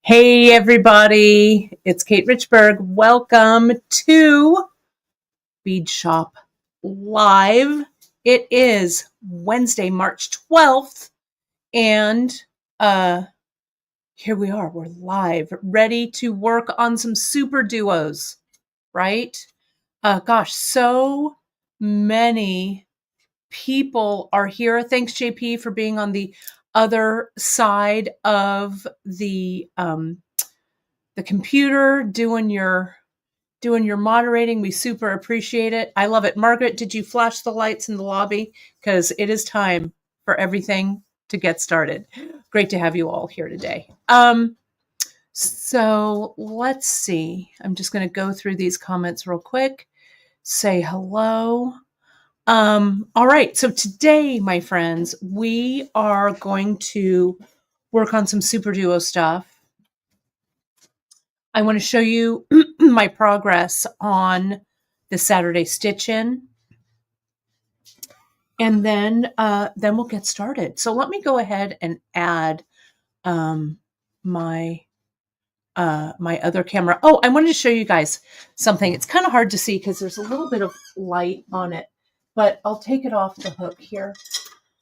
Hey everybody, it's Kate Richburg. Welcome to Bead Shop Live. It is Wednesday, March 12th, and here we are. We're live, ready to work on some super duos, right? Gosh, so many people are here. Thanks, JP, for being on the other side of the computer, doing your moderating. We super appreciate it. I love it. Margaret, did you flash the lights in the lobby? Because it is time for everything to get started. Great to have you all here today. So let's see. I'm just going to go through these comments real quick. Say hello. All right. So today, my friends, we are going to work on some SuperDuo stuff. I want to show you my progress on the Saturday stitch-in, and then we'll get started. So let me go ahead and add my other camera. Oh, I wanted to show you guys something. It's kind of hard to see because there's a little bit of light on it, but I'll take it off the hook here.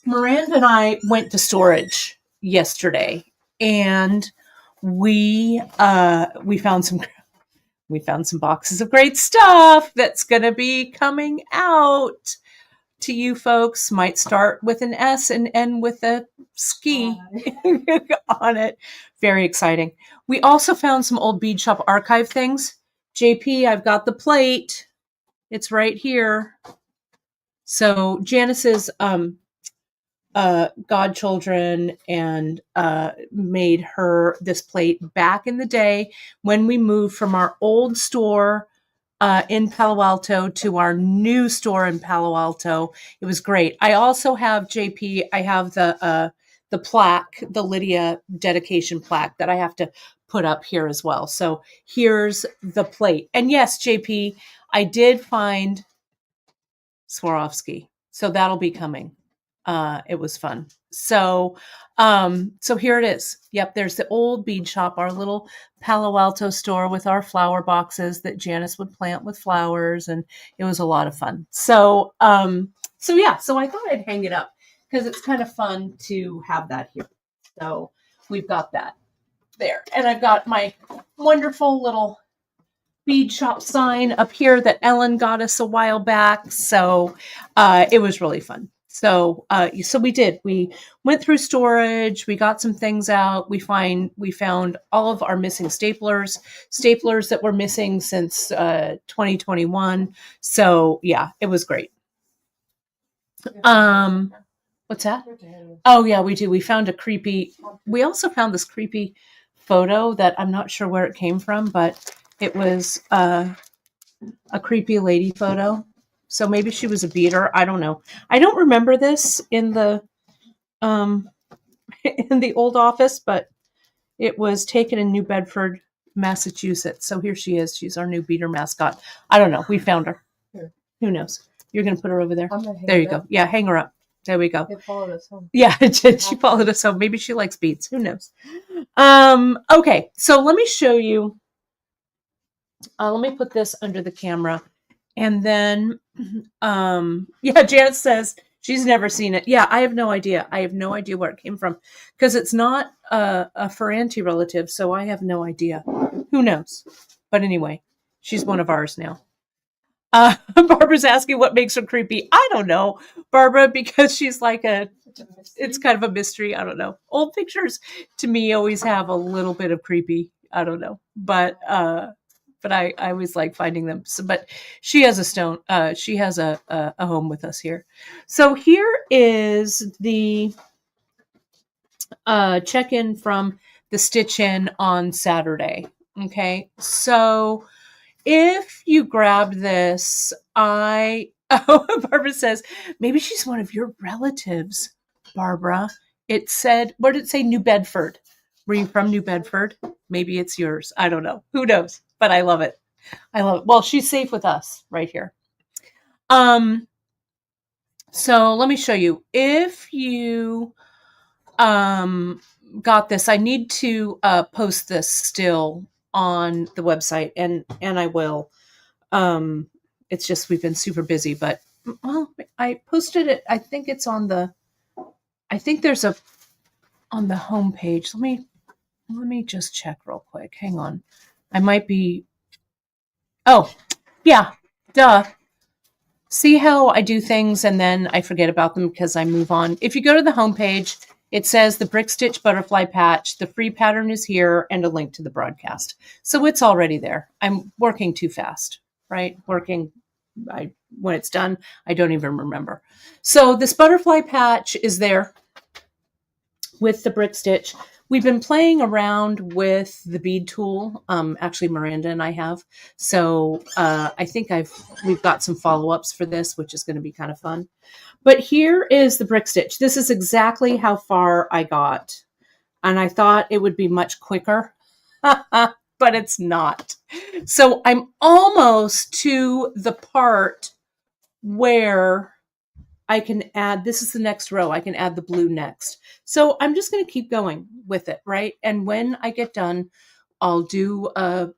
Miranda and I went to storage yesterday, and we found some boxes of great stuff that's going to be coming out to you folks. Might start with an S and end with a ski on it. Very exciting. We also found some old Bead Shop archive things. JP, I've got the plate. It's right here. So Janice's godchildren and made her this plate back in the day when we moved from our old store in Palo Alto to our new store in Palo Alto. It was great. I also have, JP, I have the plaque, the Lydia dedication plaque that I have to put up here as well. So here's the plate. And yes, JP, I did find Swarovski. So that'll be coming. It was fun. So here it is. Yep. There's the old bead shop, our little Palo Alto store with our flower boxes that Janice would plant with flowers. And it was a lot of fun. So I thought I'd hang it up because it's kind of fun to have that here. So we've got that there. And I've got my wonderful little bead shop sign up here that Ellen got us a while back. So it was really fun. So we did. We went through storage. We got some things out. We found all of our missing staplers that were missing since 2021. So yeah, it was great. What's that? Oh yeah, we do. We also found this creepy photo that I'm not sure where it came from, but it was a creepy lady photo. So maybe she was a beater. I don't know. I don't remember this in the old office, but it was taken in New Bedford, Massachusetts. So here she is. She's our new beater mascot. I don't know. We found her. Here. Who knows? You're going to put her over there. There you go. Yeah, hang her up. There we go. It followed us home. Yeah, she followed us home. Maybe she likes beads. Who knows? Okay, so let me show you. Let me put this under the camera. And then, Janet says she's never seen it. Yeah, I have no idea. I have no idea where it came from because it's not a Ferranti relative, so I have no idea. Who knows? But anyway, she's one of ours now. Barbara's asking what makes her creepy. I don't know, Barbara, because she's like it's kind of a mystery. I don't know. Old pictures to me always have a little bit of creepy. I don't know, but I always like finding them. So, but she has she has a home with us here. So here is the check-in from the stitch-in on Saturday. Okay, so if you grabbed this, Barbara says, maybe she's one of your relatives, Barbara. It said, what did it say? New Bedford. Were you from New Bedford? Maybe it's yours. I don't know. Who knows? But I love it. Well, she's safe with us right here. So let me show you. If you got this. I need to post this still on the website, and I will. It's just we've been super busy, but well, I posted it. I think it's on the. I think there's a on the homepage. Let me just check real quick. Hang on. I might be. Oh, yeah. Duh. See how I do things and then I forget about them because I move on. If you go to the homepage, it says the Brick Stitch Butterfly Patch. The free pattern is here and a link to the broadcast. So it's already there. I'm working too fast, right? When it's done, I don't even remember. So this butterfly patch is there with the Brick Stitch. We've been playing around with the bead tool. Actually, Miranda and I have. So I think we've got some follow-ups for this, which is going to be kind of fun. But here is the Brick Stitch. This is exactly how far I got. And I thought it would be much quicker, but it's not. So I'm almost to the part where I can add, this is the next row, I can add the blue next. So I'm just going to keep going with it, right? And when I get done, I'll do a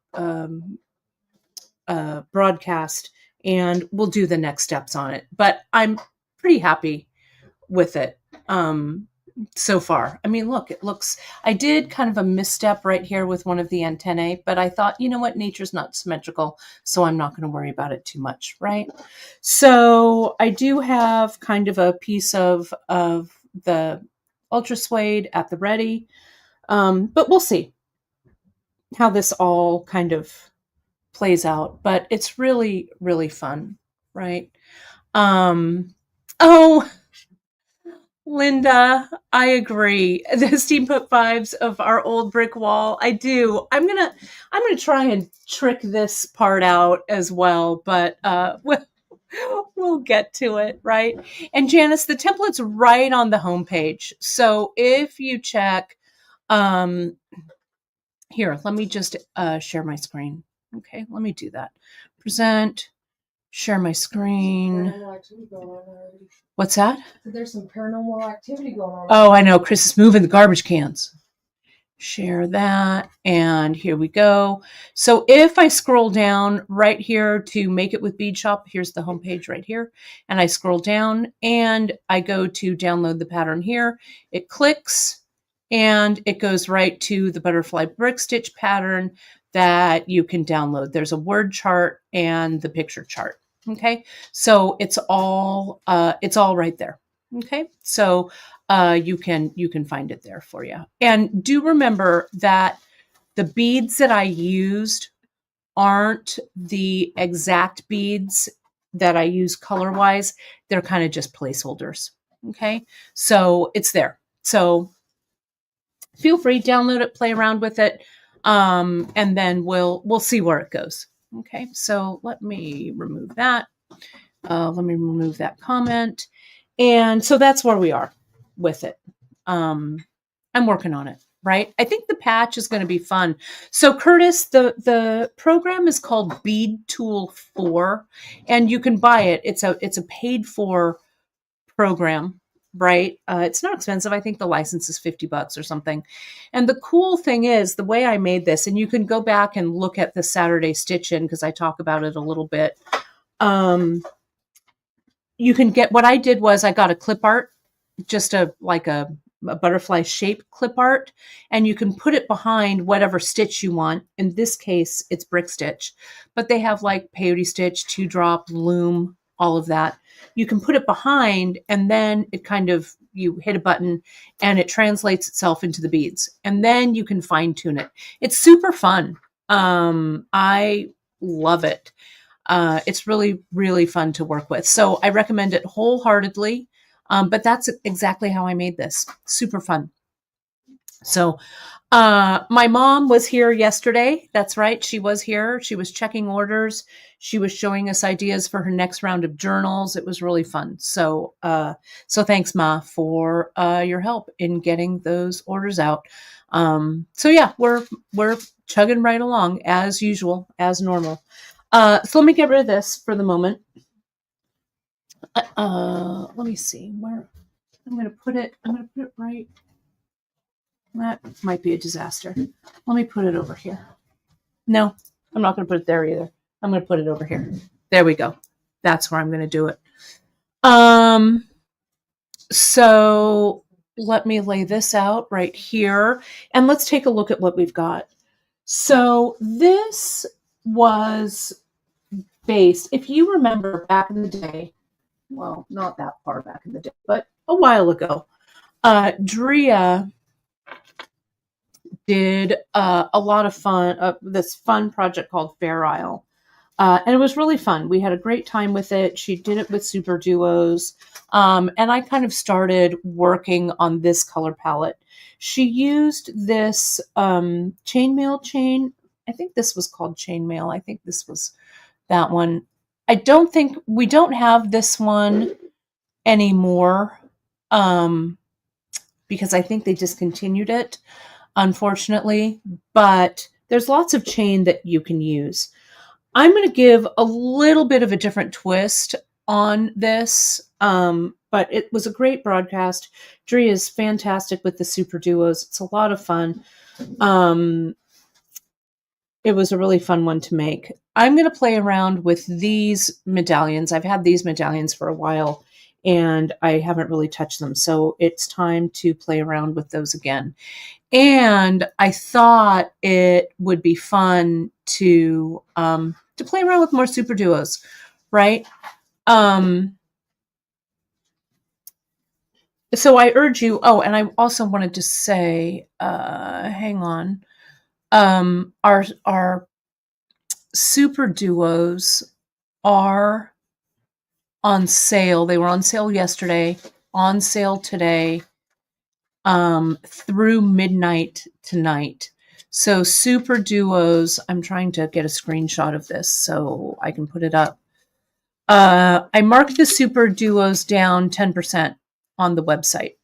broadcast and we'll do the next steps on it. But I'm pretty happy with it so far. I mean, look, I did kind of a misstep right here with one of the antennae, but I thought, you know what, nature's not symmetrical, so I'm not going to worry about it too much, right? So I do have kind of a piece of the ultra suede at the ready, but we'll see how this all kind of plays out. But it's really, really fun, right? Oh, Linda, I agree. The steampunk vibes of our old brick wall. I do. I'm gonna try and trick this part out as well, but we'll get to it, right? And Janice, the template's right on the homepage. So if you check, here, let me just share my screen. Okay, let me do that. Present. Share my screen. What's that? There's some paranormal activity going on. Oh, I know. Chris is moving the garbage cans. Share that. And here we go. So if I scroll down right here to make it with Bead Shop, here's the homepage right here. And I scroll down and I go to download the pattern here. It clicks and it goes right to the butterfly brick stitch pattern that you can download. There's a word chart and the picture chart. Okay, so it's all right there. Okay, so you can find it there for you. And do remember that the beads that I used aren't the exact beads that I use color-wise. They're kind of just placeholders. Okay, so it's there. So feel free, download it, play around with it, and then we'll see where it goes. Okay, so let me remove that. Let me remove that comment. And so that's where we are with it. I'm working on it, right? I think the patch is going to be fun. So Curtis, the program is called Bead Tool 4, and you can buy it. It's a paid for program, right? It's not expensive. I think the license is $50 or something. And the cool thing is the way I made this, and you can go back and look at the Saturday Stitch In because I talk about it a little bit. You can get, what I did was I got a clip art, just a butterfly shape clip art, and you can put it behind whatever stitch you want. In this case, it's brick stitch, but they have like peyote stitch, 2-drop, loom, all of that. You can put it behind and then it kind of, you hit a button and it translates itself into the beads and then you can fine tune it. It's super fun. I love it. It's really, really fun to work with. So I recommend it wholeheartedly. But that's exactly how I made this. Super fun. So my mom was here yesterday. That's right. She was here. She was checking orders. She was showing us ideas for her next round of journals. It was really fun. So thanks, Ma, for your help in getting those orders out. So yeah, we're chugging right along as usual, as normal. So let me get rid of this for the moment. Let me see where I'm going to put it. I'm going to put it right That might be a disaster. Let me put it over here. No, I'm not going to put it there either. I'm going to put it over here. There we go. That's where I'm going to do it. So let me lay this out right here, and let's take a look at what we've got. So this was based, if you remember back in the day, well, not that far back in the day, but a while ago, Drea did a lot of fun, this fun project called Fair Isle. And it was really fun. We had a great time with it. She did it with SuperDuos. And I kind of started working on this color palette. She used this chainmail chain. I think this was called chainmail. I think this was that one. I don't think, we don't have this one anymore because I think they discontinued it, unfortunately. But there's lots of chain that you can use. I'm going to give a little bit of a different twist on this, but it was a great broadcast. Drea is fantastic with the SuperDuos. It's a lot of fun. It was a really fun one to make. I'm going to play around with these medallions. I've had these medallions for a while, and I haven't really touched them, so it's time to play around with those again. And I thought it would be fun to play around with more SuperDuos, right? So I urge you. Oh, and I also wanted to say, hang on, our SuperDuos are on sale. They were on sale yesterday, on sale today, through midnight tonight. So SuperDuos, I'm trying to get a screenshot of this so I can put it up. I marked the SuperDuos down 10% on the website.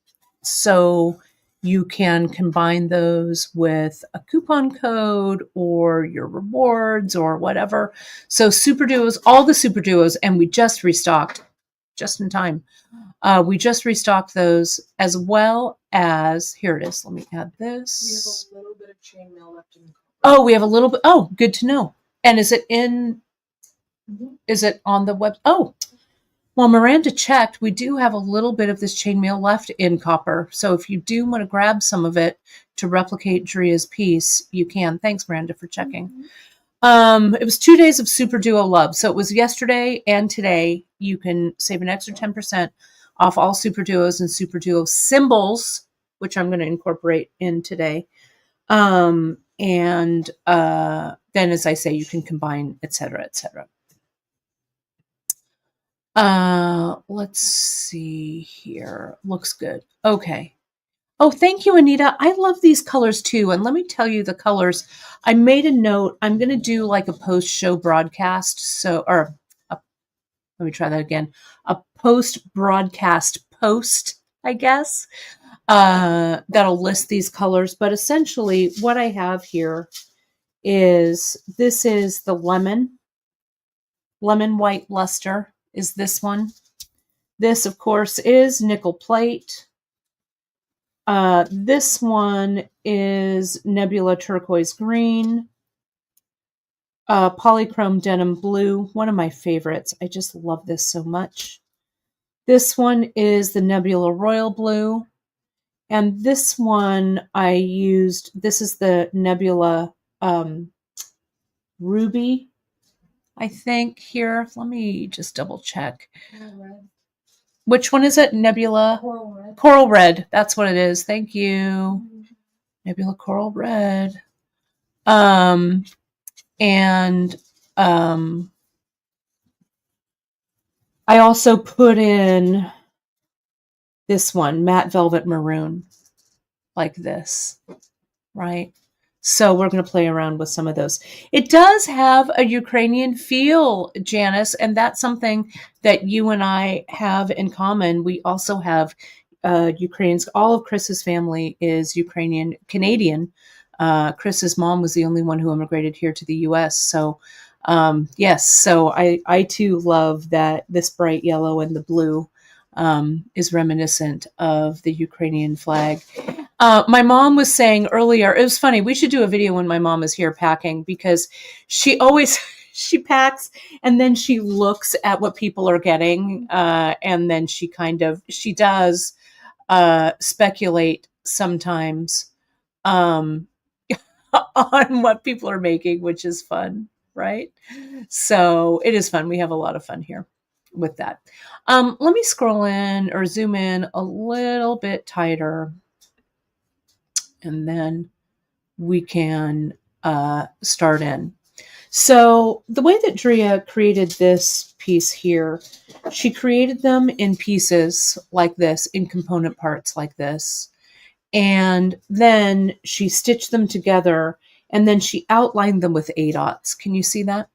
So you can combine those with a coupon code or your rewards or whatever. So SuperDuos, all the SuperDuos, and we just restocked just in time. We just restocked those, as well as, here it is. Let me add this. We have a little bit of chainmail left in. Oh, we have a little bit. Oh, good to know. And is it in, is it on the web? Oh, well, Miranda checked. We do have a little bit of this chainmail left in copper. So if you do want to grab some of it to replicate Drea's piece, you can. Thanks, Miranda, for checking. It was 2 days of SuperDuo love. So it was yesterday and today. You can save an extra 10% off all SuperDuos and SuperDuo symbols, which I'm going to incorporate in today. And then, as I say, you can combine, etc., etc. Let's see here. Looks good. Okay. Oh, thank you, Anita. I love these colors too. And let me tell you the colors. I made a note. I'm going to do like a post-show broadcast. So, or let me try that again. A post-broadcast post, I guess, that'll list these colors. But essentially what I have here is, this is the lemon white luster is this one. This, of course, is nickel plate. This one is nebula turquoise green. Polychrome denim blue, one of my favorites. I just love this so much. This one is the nebula royal blue. And this one I used, this is the nebula ruby, I think, here. Let me just double check. Which one is it? Nebula? Coral red. Coral red. That's what it is. Thank you. Nebula coral red. I also put in this one, matte velvet maroon, like this, right? So we're going to play around with some of those. It does have a Ukrainian feel, Janice, and that's something that you and I have in common. We also have Ukrainians. All of Chris's family is Ukrainian Canadian. Chris's mom was the only one who immigrated here to the U.S. So yes, so I too love that this bright yellow and the blue is reminiscent of the Ukrainian flag. My mom was saying earlier, it was funny, we should do a video when my mom is here packing, because she always, she packs and then she looks at what people are getting. And then she does speculate sometimes um, on what people are making, which is fun, right? So it is fun. We have a lot of fun here with that. Let me scroll in or zoom in a little bit tighter, and then we can start in. So the way that Drea created this piece here, she created them in pieces like this, in component parts like this. And then she stitched them together, and then she outlined them with A dots. Can you see that?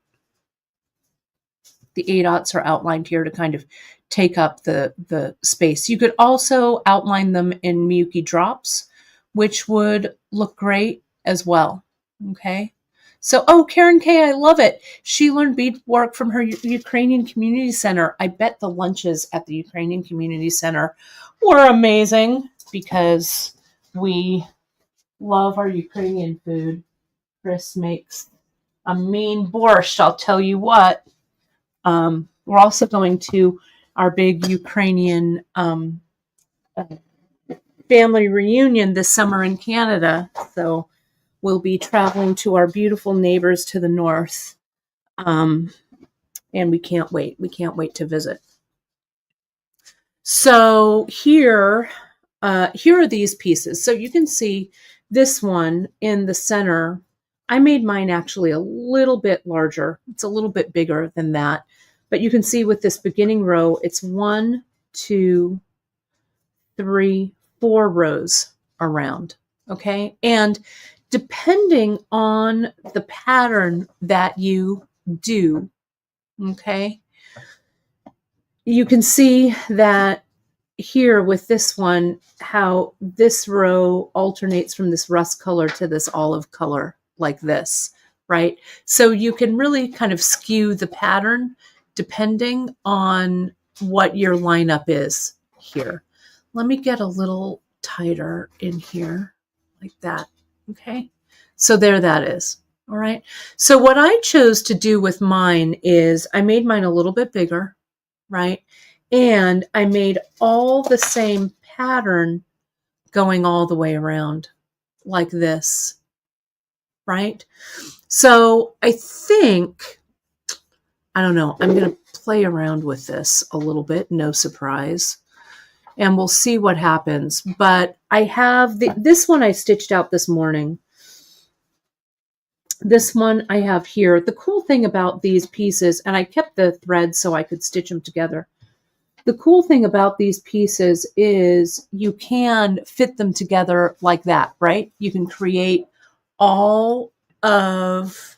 The A dots are outlined here to kind of take up the space. You could also outline them in Miyuki drops, which would look great as well. Okay. So, oh, Karen K, I love it. She learned beadwork from her Ukrainian Community Center. I bet the lunches at the Ukrainian Community Center were amazing, because we love our Ukrainian food. Chris makes a mean borscht, I'll tell you what. We're also going to our big Ukrainian family reunion this summer in Canada. So we'll be traveling to our beautiful neighbors to the north. And we can't wait. We can't wait to visit. So here are these pieces. So you can see this one in the center. I made mine actually a little bit larger. It's a little bit bigger than that. But you can see with this beginning row, it's 1, 2, 3, 4 rows around. Okay. And depending on the pattern that you do, okay, you can see that here with this one, how this row alternates from this rust color to this olive color like this, right? So you can really kind of skew the pattern depending on what your lineup is here. Let me get a little tighter in here like that. Okay. So there that is. All right. So what I chose to do with mine is I made mine a little bit bigger, right? And I made all the same pattern going all the way around like this, right? So I think, I don't know, I'm going to play around with this a little bit, no surprise, and we'll see what happens. But I have this one I stitched out this morning. This one I have here. The cool thing about these pieces, and I kept the thread so I could stitch them together. The cool thing about these pieces is you can fit them together like that, right? You can create all of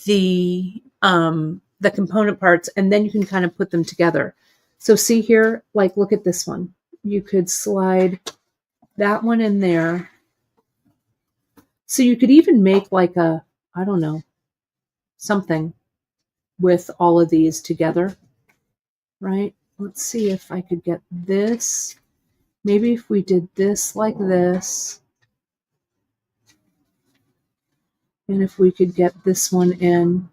the component parts, and then you can kind of put them together. So see here, like look at this one. You could slide that one in there. So you could even make like a, I don't know, something with all of these together, right? Let's see if I could get this. Maybe if we did this like this, and if we could get this one in,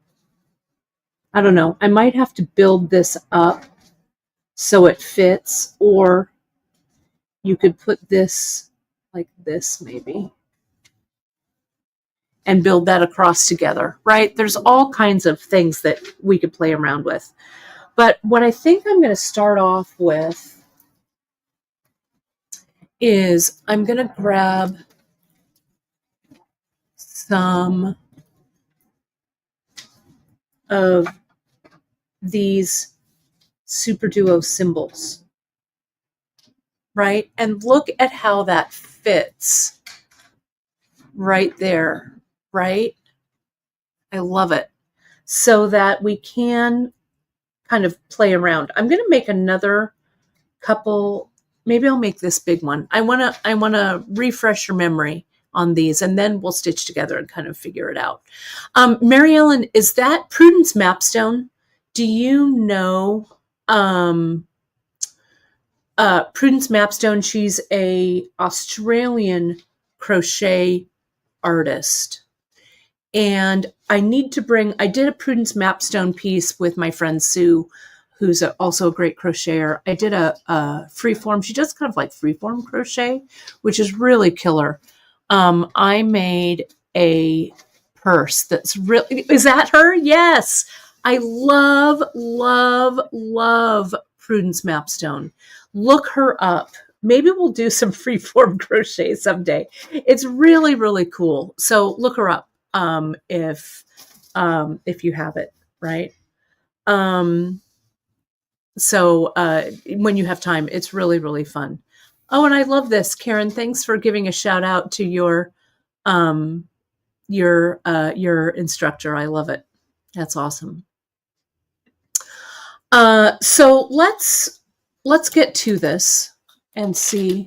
I don't know. I might have to build this up so it fits, or you could put this like this maybe and build that across together, right? There's all kinds of things that we could play around with. But what I think I'm going to start off with is I'm going to grab some of these SuperDuo symbols, right? And look at how that fits right there, right? I love it. So that we can kind of play around. I'm going to make another couple. Maybe I'll make this big one. I want to refresh your memory on these, and then we'll stitch together and kind of figure it out. Mary Ellen, is that Prudence Mapstone? Do you know Prudence Mapstone. She's a Australian crochet artist. And I did a Prudence Mapstone piece with my friend Sue, who's also a great crocheter. I did a freeform. She does kind of like freeform crochet, which is really killer. I made a purse that's really, is that her? Yes. I love, love, love Prudence Mapstone. Look her up. Maybe we'll do some freeform crochet someday. It's really, really cool. So look her up if you have it, right? So when you have time, it's really, really fun. Oh, and I love this, Karen. Thanks for giving a shout out to your instructor. I love it. That's awesome. So let's get to this and see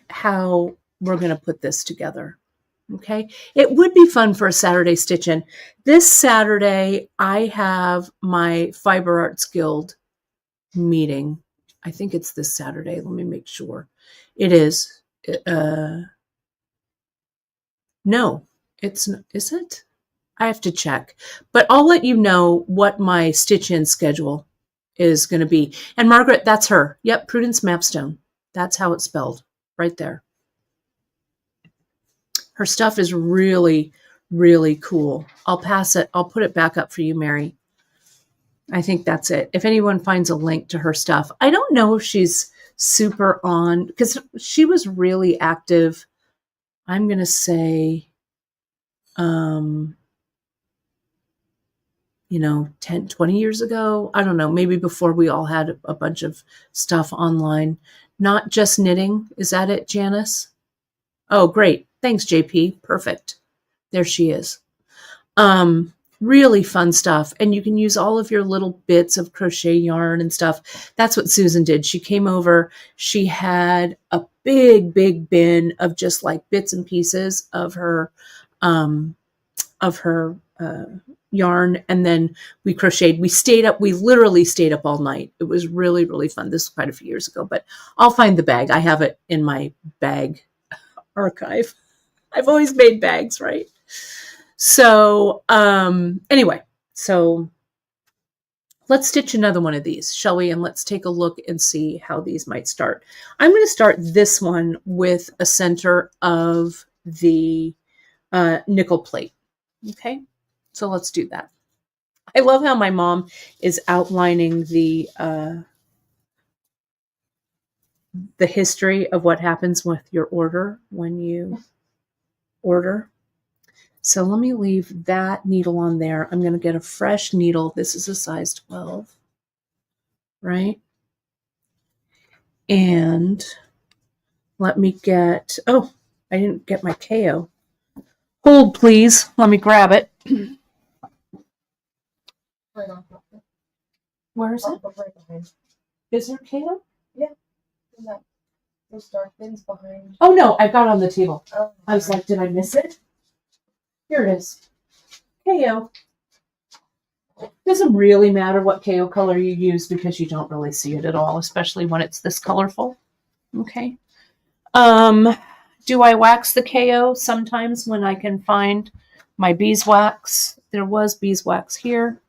how we're going to put this together. Okay. It would be fun for a Saturday stitch-in. This Saturday, I have my Fiber Arts Guild meeting. I think it's this Saturday. Let me make sure. It is. No, it's not. Is it? I have to check. But I'll let you know what my stitch-in schedule is going to be. And Margaret, that's her. Yep, Prudence Mapstone. That's how it's spelled right there. Her stuff is really, really cool. I'll pass it. I'll put it back up for you, Mary. I think that's it. If anyone finds a link to her stuff, I don't know if she's super on, because she was really active. I'm going to say, 10, 20 years ago. I don't know. Maybe before we all had a bunch of stuff online. Not just knitting. Is that it, Janice? Oh, great. Thanks, JP. Perfect. There she is. Really fun stuff. And you can use all of your little bits of crochet yarn and stuff. That's what Susan did. She came over. She had a big, big bin of just like bits and pieces of her yarn. And then we crocheted. We literally stayed up all night. It was really, really fun. This was quite a few years ago, but I'll find the bag. I have it in my bag archive. I've always made bags, right? So anyway, so let's stitch another one of these, shall we? And let's take a look and see how these might start. I'm going to start this one with a center of the nickel plate. Okay, so let's do that. I love how my mom is outlining the history of what happens with your order when you order. So let me leave that needle on there. I'm going to get a fresh needle. This is a size 12, right? And let me get, oh, I didn't get my KO. Hold, please. Let me grab it. Right on top. Where is it? Right behind. Is there KO? Yeah. Isn't that those dark things behind? Oh, no, I've got it on the table. Oh, I was like, did I miss it? Here it is. KO. Doesn't really matter what KO color you use because you don't really see it at all, especially when it's this colorful. Okay. Do I wax the KO sometimes when I can find my beeswax? There was beeswax here,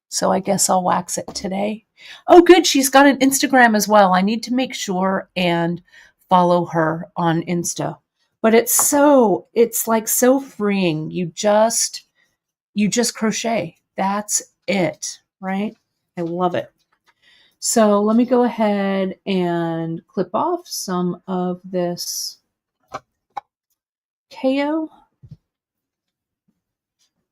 so I guess I'll wax it today. Oh, good. She's got an Instagram as well. I need to make sure and follow her on Insta. But it's like so freeing. You just crochet. That's it, right? I love it. So let me go ahead and clip off some of this KO.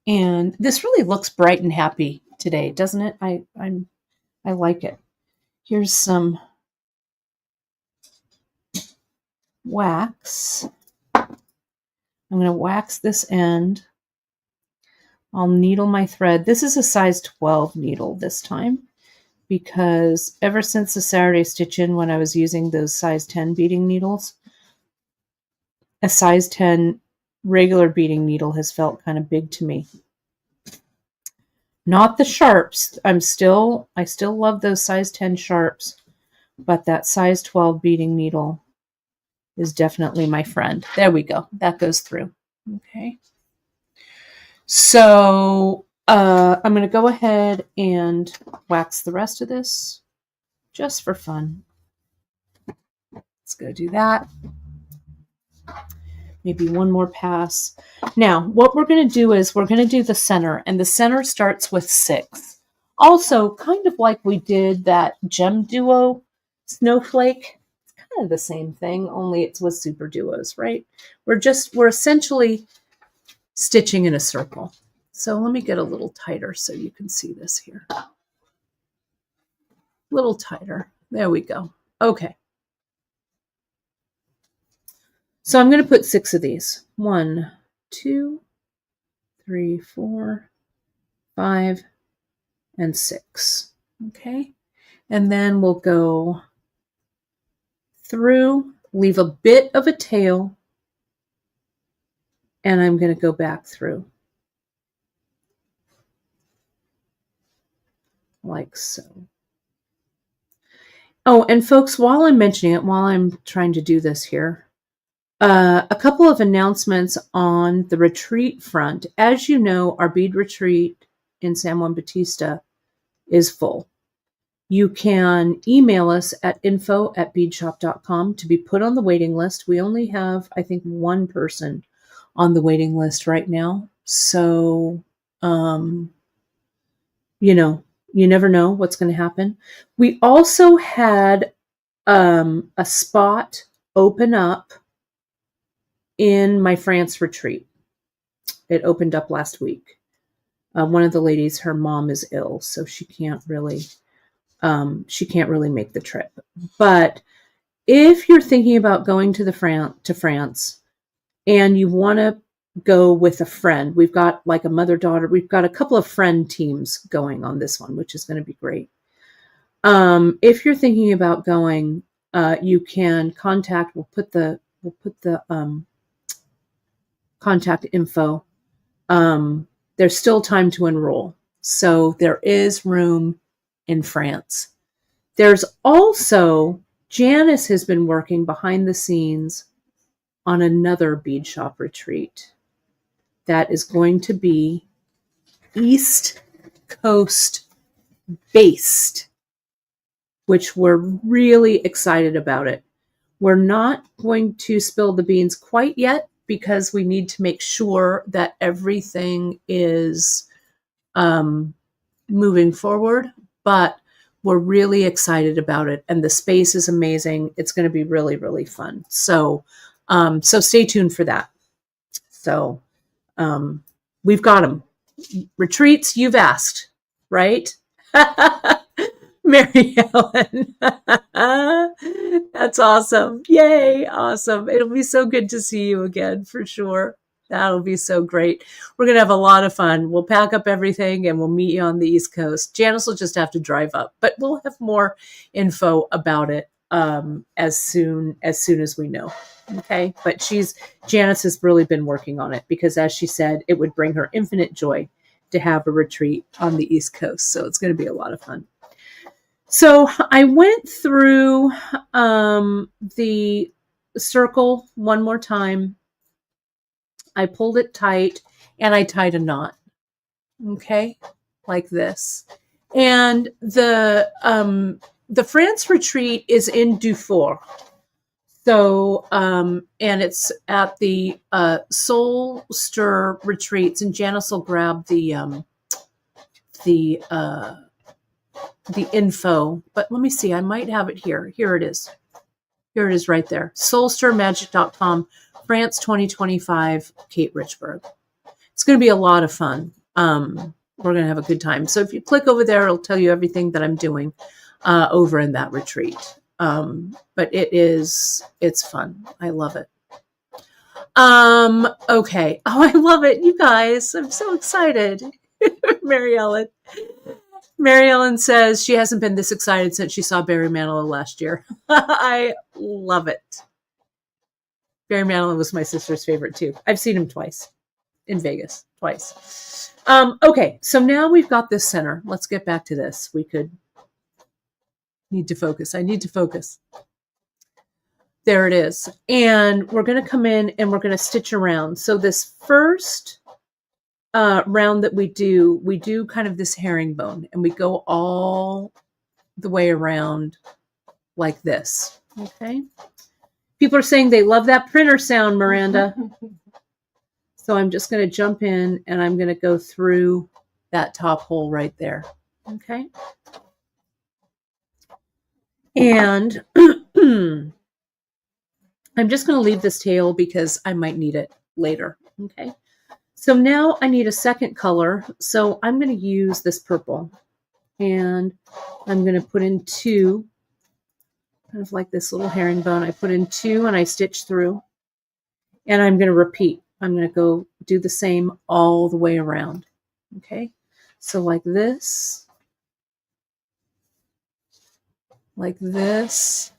And this really looks bright and happy today, doesn't it? I like it. Here's some wax. I'm going to wax this end. I'll needle my thread. This is a size 12 needle this time because ever since the Saturday stitch-in when I was using those size 10 beading needles, a size 10 regular beading needle has felt kind of big to me. Not the sharps. I still love those size 10 sharps, but that size 12 beading needle is definitely my friend. There we go. That goes through. Okay. So I'm going to go ahead and wax the rest of this just for fun. Let's go do that. Maybe one more pass. Now, what we're going to do is we're going to do the center, and the center starts with 6. Also, kind of like we did that Gem Duo snowflake. It's kind of the same thing, only it's with SuperDuos, right? We're essentially stitching in a circle. So let me get a little tighter so you can see this here. A little tighter. There we go. Okay. So I'm going to put 6 of these. 1, 2, 3, 4, 5, and 6. Okay. And then we'll go through, leave a bit of a tail, and I'm going to go back through. Like so. Oh, and folks, while I'm mentioning it, while I'm trying to do this here, a couple of announcements on the retreat front. As you know, our bead retreat in San Juan Bautista is full. You can email us at info@beadshop.com to be put on the waiting list. We only have, I think, 1 person on the waiting list right now. So, you know, you never know what's going to happen. We also had a spot open up in my France retreat. It opened up last week. One of the ladies, her mom is ill, so she can't really make the trip. But if you're thinking about going to France and you want to go with a friend, we've got like a mother-daughter, we've got a couple of friend teams going on this one, which is going to be great. If you're thinking about going, you can contact, we'll put the contact info. There's still time to enroll. So there is room in France. There's also, Janice has been working behind the scenes on another bead shop retreat that is going to be East Coast based, which we're really excited about it. We're not going to spill the beans quite yet because we need to make sure that everything is moving forward, but we're really excited about it, and the space is amazing. It's going to be really, really fun. So, so stay tuned for that. So, we've got them. Retreats, you've asked, right? Mary Ellen. That's awesome. Yay. Awesome. It'll be so good to see you again for sure. That'll be so great. We're going to have a lot of fun. We'll pack up everything and we'll meet you on the East Coast. Janice will just have to drive up, but we'll have more info about it as soon as we know. Okay. But Janice has really been working on it because, as she said, it would bring her infinite joy to have a retreat on the East Coast. So it's going to be a lot of fun. So I went through the circle one more time. I pulled it tight and I tied a knot. Okay, like this. And the France retreat is in Dufour. So and it's at the Soul Stir retreats, and Janice will grab the info, but let me see. I might have it here. Here it is. Here it is right there. soulstirmagic.com, France 2025, Kate Richburg. It's going to be a lot of fun. We're going to have a good time. So if you click over there, it'll tell you everything that I'm doing over in that retreat. But it's fun. I love it. Okay. Oh, I love it. You guys, I'm so excited. Mary Ellen. Mary Ellen says she hasn't been this excited since she saw Barry Manilow last year. I love it. Barry Manilow was my sister's favorite too. I've seen him twice. in Vegas twice. Okay, so now we've got this center. Let's get back to this. We could need to focus. I need to focus. There it is. And we're going to come in and we're going to stitch around. So this first round that we do kind of this herringbone, and we go all the way around like this. Okay. People are saying they love that printer sound, Miranda. So I'm just going to jump in and I'm going to go through that top hole right there. Okay. And I'm just going to leave this tail because I might need it later. Okay. So now I need a second color. So I'm going to use this purple, and I'm going to put in 2, kind of like this little herringbone. I put in 2 and I stitch through, and I'm going to repeat. I'm going to go do the same all the way around. Okay. So like this, like this.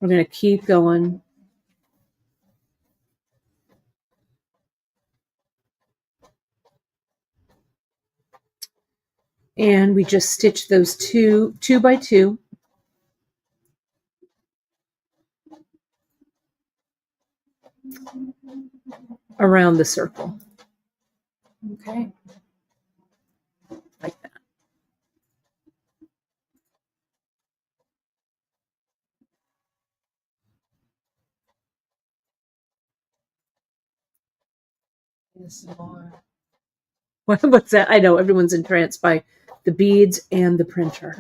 We're going to keep going. And we just stitch those 2 by 2. Around the circle. Okay. Like that. What's that? I know everyone's entranced by the beads and the printer.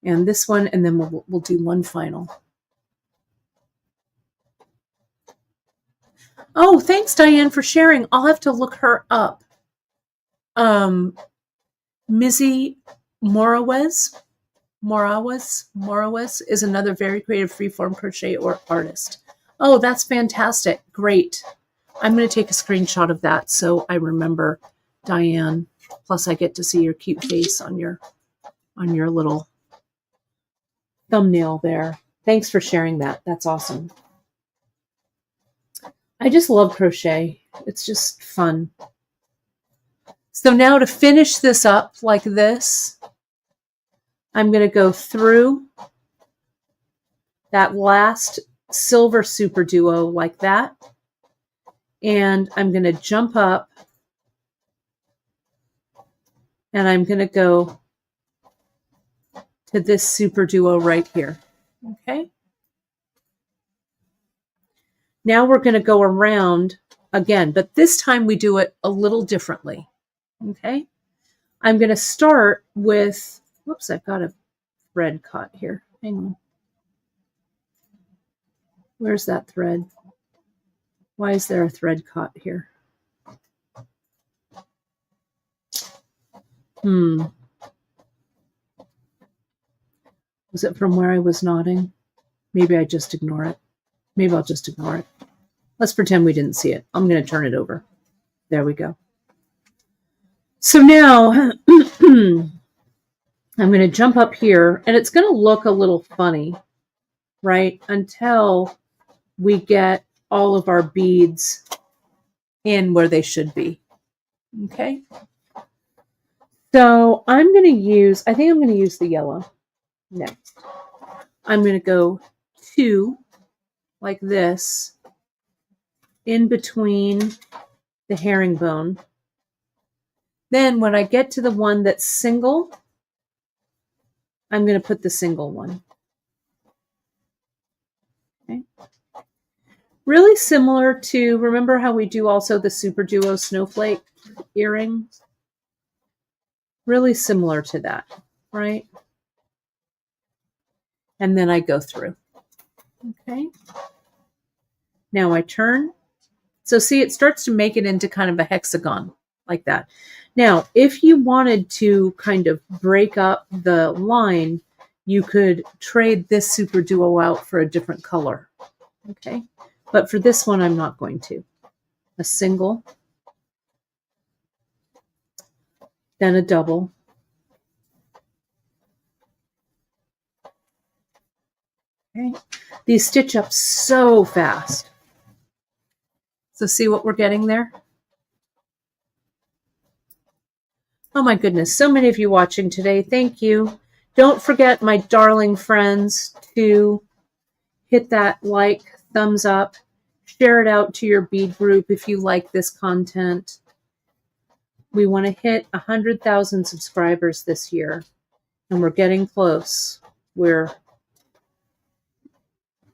And this one, and then we'll do one final. Oh, thanks, Diane, for sharing. I'll have to look her up. Mizzy Morawes is another very creative freeform crochet or artist. Oh, that's fantastic. Great. I'm going to take a screenshot of that so I remember Diane. Plus, I get to see your cute face on your little thumbnail there. Thanks for sharing that. That's awesome. I just love crochet. It's just fun. So now to finish this up like this, I'm going to go through that last silver SuperDuo like that. And I'm going to jump up and I'm going to go to this SuperDuo right here. Okay. Now we're going to go around again, but this time we do it a little differently. Okay. I'm going to start with, whoops, I've got a thread caught here. Hang on. Where's that thread? Why is there a thread caught here? Was it from where I was nodding? Maybe I just ignore it. Maybe I'll just ignore it. Let's pretend we didn't see it. I'm going to turn it over. There we go. So now I'm going to jump up here, and it's going to look a little funny, right? Until we get all of our beads in where they should be. Okay. So I'm going to use, I think I'm going to use the yellow next. I'm going to go 2 like this in between the herringbone. Then when I get to the one that's single, I'm going to put the single one. Okay. Really similar to, remember how we do also the SuperDuo snowflake earrings? Really similar to that, right? And then I go through. Okay. Now I turn. So see, it starts to make it into kind of a hexagon like that. Now, if you wanted to kind of break up the line, you could trade this SuperDuo out for a different color. Okay. But for this one, I'm not going to. A single, then a double. Okay. These stitch up so fast. So see what we're getting there? Oh my goodness, so many of you watching today. Thank you. Don't forget, my darling friends, to hit that like, thumbs up, share it out to your bead group if you like this content. We want to hit 100,000 subscribers this year, and we're getting close. We're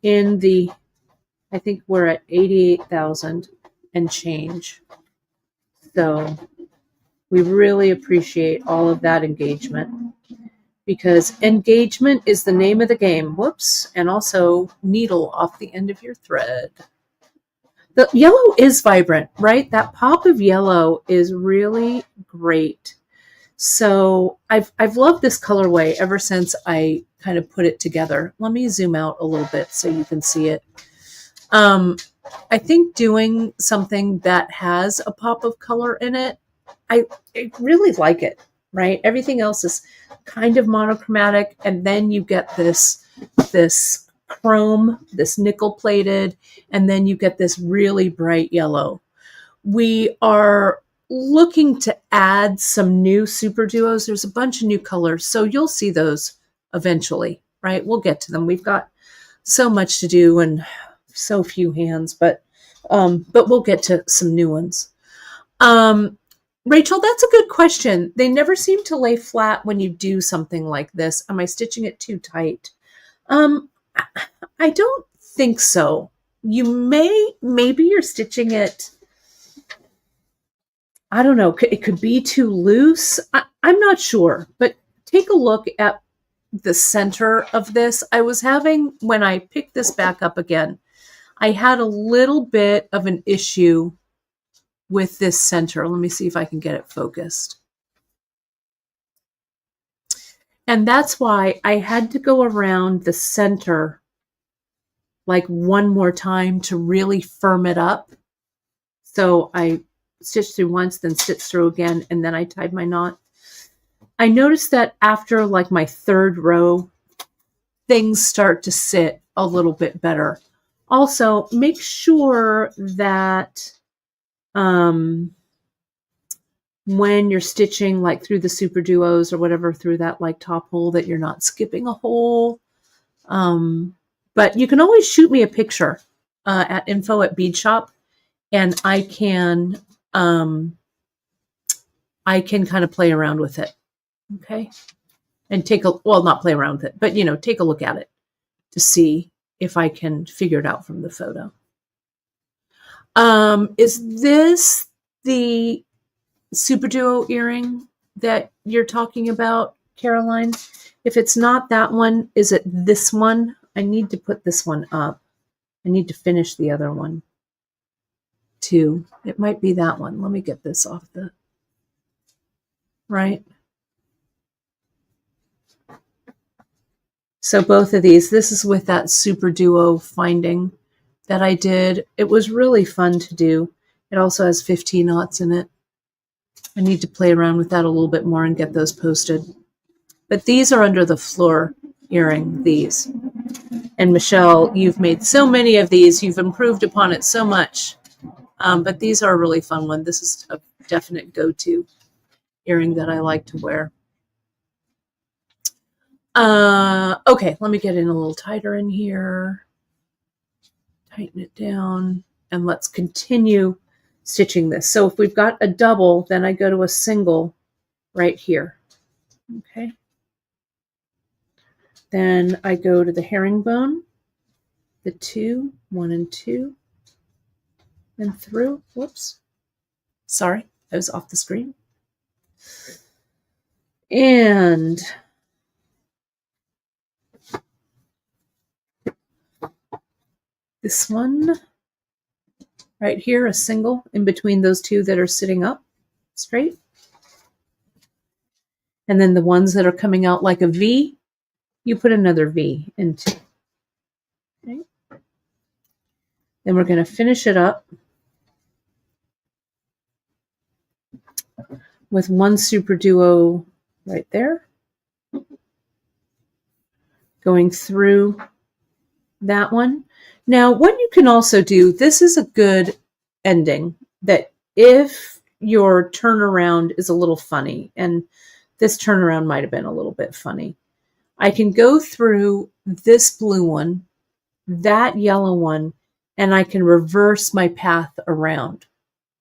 in the, I think we're at 88,000 and change. So we really appreciate all of that engagement, because engagement is the name of the game. Whoops. And also needle off the end of your thread. The yellow is vibrant, right? That pop of yellow is really great. So I've loved this colorway ever since I kind of put it together. Let me zoom out a little bit so you can see it. I think doing something that has a pop of color in it, I really like it, right? Everything else is kind of monochromatic, and then you get this chrome, this nickel plated, and then you get this really bright yellow. We are looking to add some new SuperDuos. There's a bunch of new colors, so you'll see those eventually, right? We'll get to them. We've got so much to do and so few hands, but we'll get to some new ones. Rachel, that's a good question. They never seem to lay flat when you do something like this. Am I stitching it too tight? I don't think so. Maybe you're stitching it, I don't know, it could be too loose. I'm not sure, but take a look at the center of this. I was having, when I picked this back up again, I had a little bit of an issue with this center. Let me see if I can get it focused. And that's why I had to go around the center like one more time to really firm it up. So I stitched through once, then stitched through again, and then I tied my knot. I noticed that after like my third row, things start to sit a little bit better. Also, make sure that when you're stitching like through the SuperDuos or whatever, through that like top hole, that you're not skipping a hole. But you can always shoot me a picture at info@BeadShop, and I can kind of play around with it. Okay. And not play around with it, but take a look at it to see if I can figure it out from the photo. Is this the SuperDuo earring that you're talking about, Caroline? If it's not that one, is it this one? I need to put this one up. I need to finish the other one too. It might be that one. Let me get this off the, right? So both of these, this is with that SuperDuo finding that I did. It was really fun to do. It also has 15 knots in it. I need to play around with that a little bit more and get those posted. But these are under the FLEUR earring, these. And Michelle, you've made so many of these. You've improved upon it so much. But these are a really fun one. This is a definite go-to earring that I like to wear. Okay, let me get in a little tighter in here. Tighten it down. And let's continue stitching this. So if we've got a double, then I go to a single right here. Okay. Then I go to the herringbone, the 2, 1 and 2, and through. Whoops. Sorry, I was off the screen. And this one right here, a single in between those two that are sitting up straight. And then the ones that are coming out like a V, you put another V into. Okay. Then we're going to finish it up with one SuperDuo right there, going through that one. Now, what you can also do, this is a good ending, that if your turnaround is a little funny, and this turnaround might have been a little bit funny, I can go through this blue one, that yellow one, and I can reverse my path around.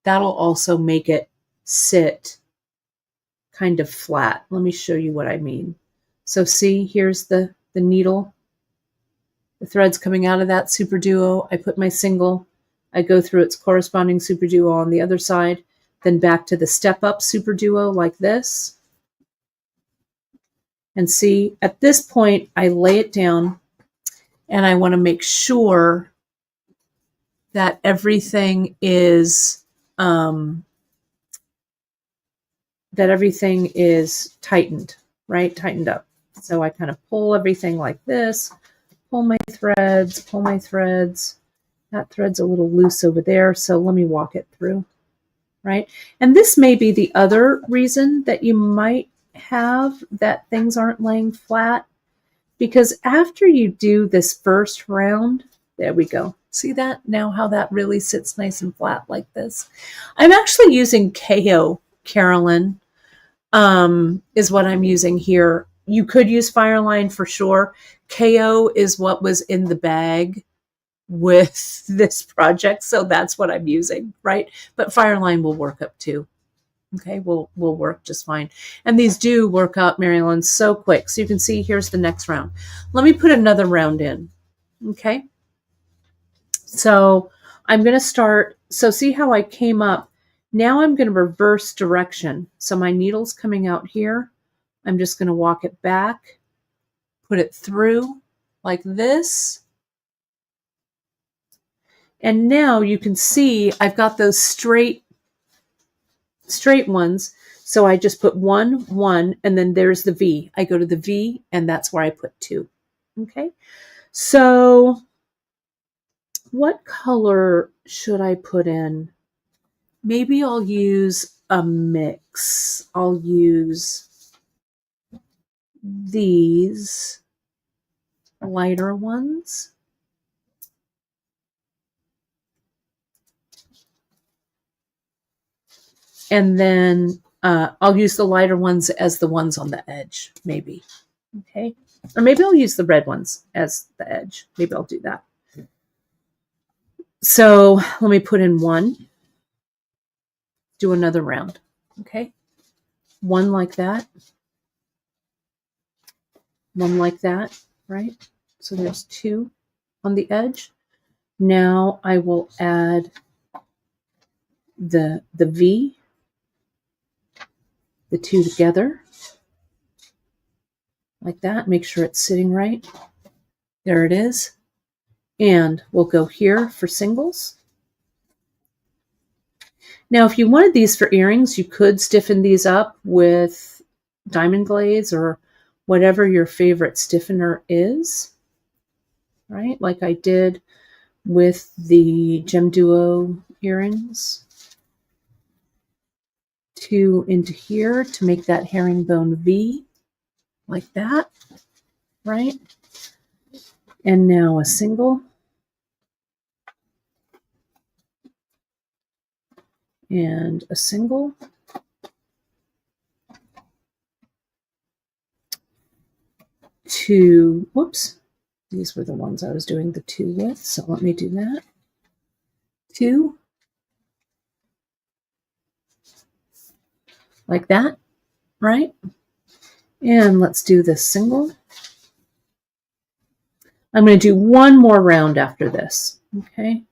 That'll also make it sit kind of flat. Let me show you what I mean. So see, here's the needle. The thread's coming out of that SuperDuo. I put my single. I go through its corresponding SuperDuo on the other side, then back to the step up SuperDuo like this. And see, at this point, I lay it down, and I want to make sure that everything is tightened, right? Tightened up. So I kind of pull everything like this, pull my threads. That thread's a little loose over there, so let me walk it through, right? And this may be the other reason that you might have that things aren't laying flat, because after you do this first round, there we go. See that now, how that really sits nice and flat like this? I'm actually using KO, Carolyn, is what I'm using here. You could use Fireline for sure. KO is what was in the bag with this project, so that's what I'm using, right? But Fireline will work up too. Okay, will work just fine. And these do work up, Marilyn, so quick. So you can see here's the next round. Let me put another round in. Okay. So I'm going to start. So see how I came up. Now I'm going to reverse direction. So my needle's coming out here. I'm just going to walk it back, put it through like this. And now you can see I've got those straight ones. So I just put 1, 1, and then there's the V. I go to the V, and that's where I put 2. Okay. So what color should I put in? Maybe I'll use a mix. I'll use these lighter ones. And then I'll use the lighter ones as the ones on the edge, maybe. Okay. Or maybe I'll use the red ones as the edge. Maybe I'll do that. So let me put in 1. Do another round. Okay. 1 like that. 1 like that, right? So there's 2 on the edge. Now I will add the V, the 2 together, like that. Make sure it's sitting right. There it is. And we'll go here for singles. Now, if you wanted these for earrings, you could stiffen these up with diamond glaze or whatever your favorite stiffener is, right? Like I did with the Gem Duo earrings. 2 into here to make that herringbone V, like that, right? And now a single. And a single. 2, whoops, these were the ones I was doing the 2 with, so let me do that. 2, like that, right? And let's do this single. I'm going to do 1 more round after this, okay?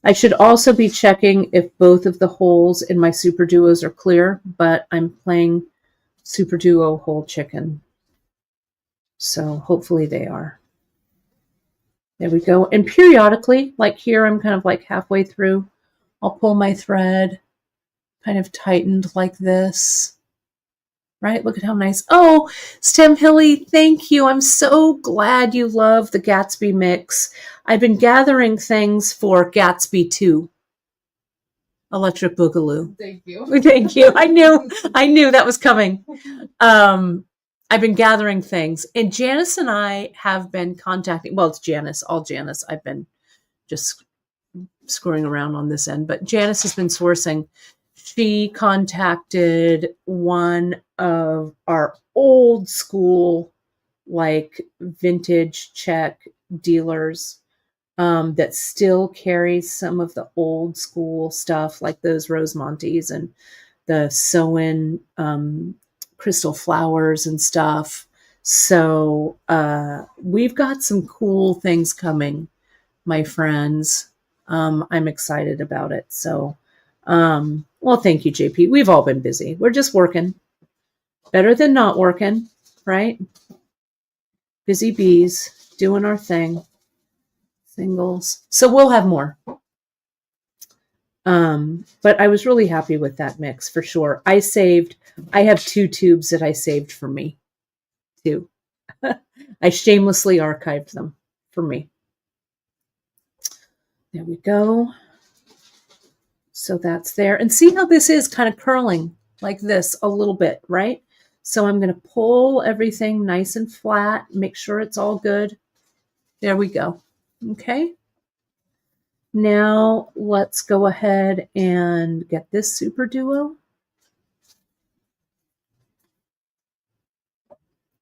I should also be checking if both of the holes in my SuperDuos are clear, but I'm playing SuperDuo whole chicken. So hopefully they are. There we go. And periodically, like here, I'm kind of like halfway through. I'll pull my thread, kind of tightened like this. Right? Look at how nice. Oh, Stem Hilly, thank you. I'm so glad you love the Gatsby mix. I've been gathering things for Gatsby 2. Electric Boogaloo. Thank you. Thank you. I knew that was coming. I've been gathering things, and Janice and I have been contacting, well, it's Janice, all Janice. I've been just screwing around on this end, but Janice has been sourcing. She contacted one of our old school, like vintage Czech dealers that still carries some of the old school stuff, like those Rosemontes and the sew-in crystal flowers and stuff. So we've got some cool things coming, my friends. I'm excited about it. So, well, thank you, JP. We've all been busy. We're just working. Better than not working, right? Busy bees, doing our thing. Singles. So we'll have more. But I was really happy with that mix for sure. I have 2 tubes that I saved for me too. I shamelessly archived them for me. There we go. So that's there. And see how this is kind of curling like this a little bit, right? So I'm going to pull everything nice and flat, make sure it's all good. There we go. Okay. Now let's go ahead and get this SuperDuo.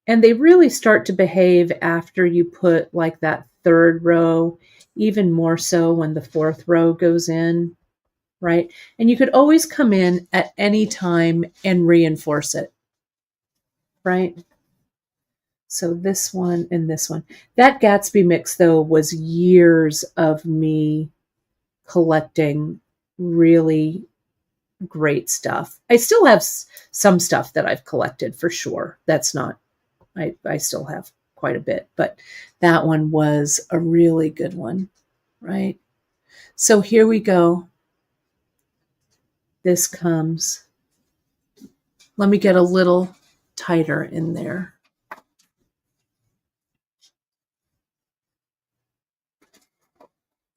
And they really start to behave after you put like that 3rd row, even more so when the 4th row goes in, right? And you could always come in at any time and reinforce it, right? So this one and this one. That Gatsby mix, though, was years of me collecting really great stuff. I still have some stuff that I've collected for sure. That's not, I still have quite a bit, but that one was a really good one, right? So here we go. This comes. Let me get a little tighter in there.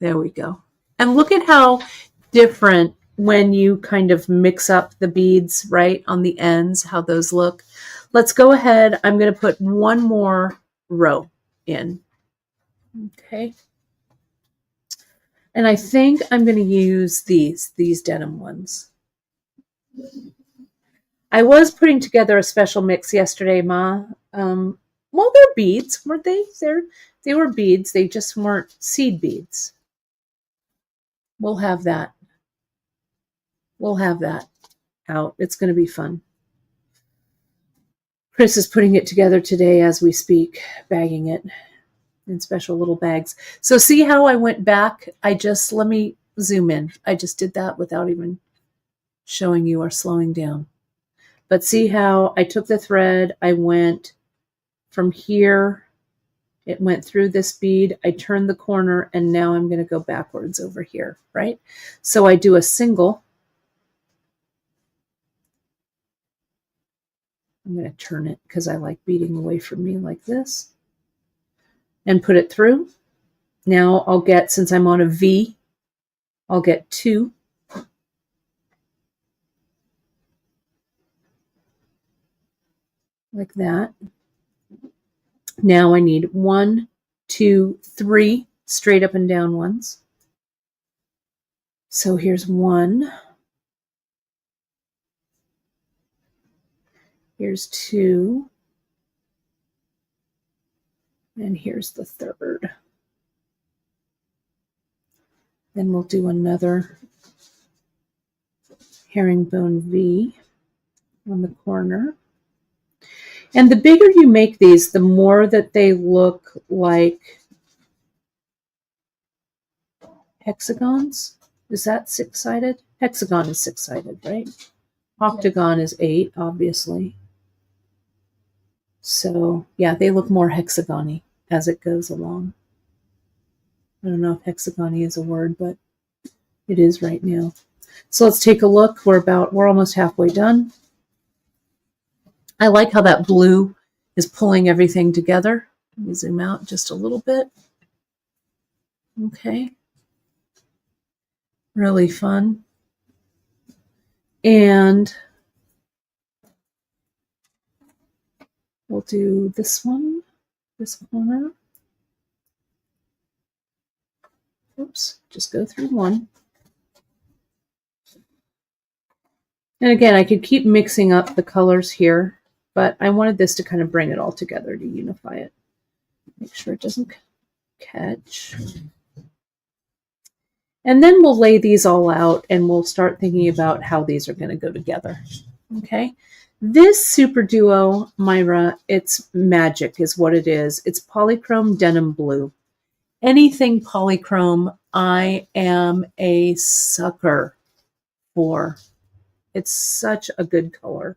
There we go. And look at how different when you kind of mix up the beads, right, on the ends, how those look. Let's go ahead. I'm going to put one more row in. Okay. And I think I'm going to use these denim ones. I was putting together a special mix yesterday, Ma. Well, they're beads, weren't they? They were beads. They just weren't seed beads. We'll have that. We'll have that out. It's going to be fun. Chris is putting it together today as we speak, bagging it in special little bags. So see how I went back? Let me zoom in. I just did that without even showing you or slowing down. But see how I took the thread, I went from here, it went through this bead, I turned the corner, and now I'm going to go backwards over here, right? So I do a single. I'm going to turn it because I like beading away from me like this. And put it through. Now I'll get, since I'm on a V, I'll get 2. Like that. Now I need 1, 2, 3 straight up and down ones. So here's 1. Here's 2. And here's the 3rd. Then we'll do another herringbone V on the corner. And the bigger you make these, the more that they look like hexagons. Is that 6-sided? Hexagon is 6-sided, right? Octagon is 8, obviously. So, yeah, they look more hexagon-y as it goes along. I don't know if hexagon-y is a word, but it is right now. So let's take a look. We're almost halfway done. I like how that blue is pulling everything together. Let me zoom out just a little bit. Okay. Really fun. And we'll we'll do this one, this corner. Oops, just go through one. And again, I could keep mixing up the colors here, but I wanted this to kind of bring it all together to unify it. Make sure it doesn't catch. And then we'll lay these all out and we'll start thinking about how these are going to go together. Okay. This SuperDuo, Myra, it's magic is what it is. It's polychrome denim blue. Anything polychrome, I am a sucker for. It's such a good color.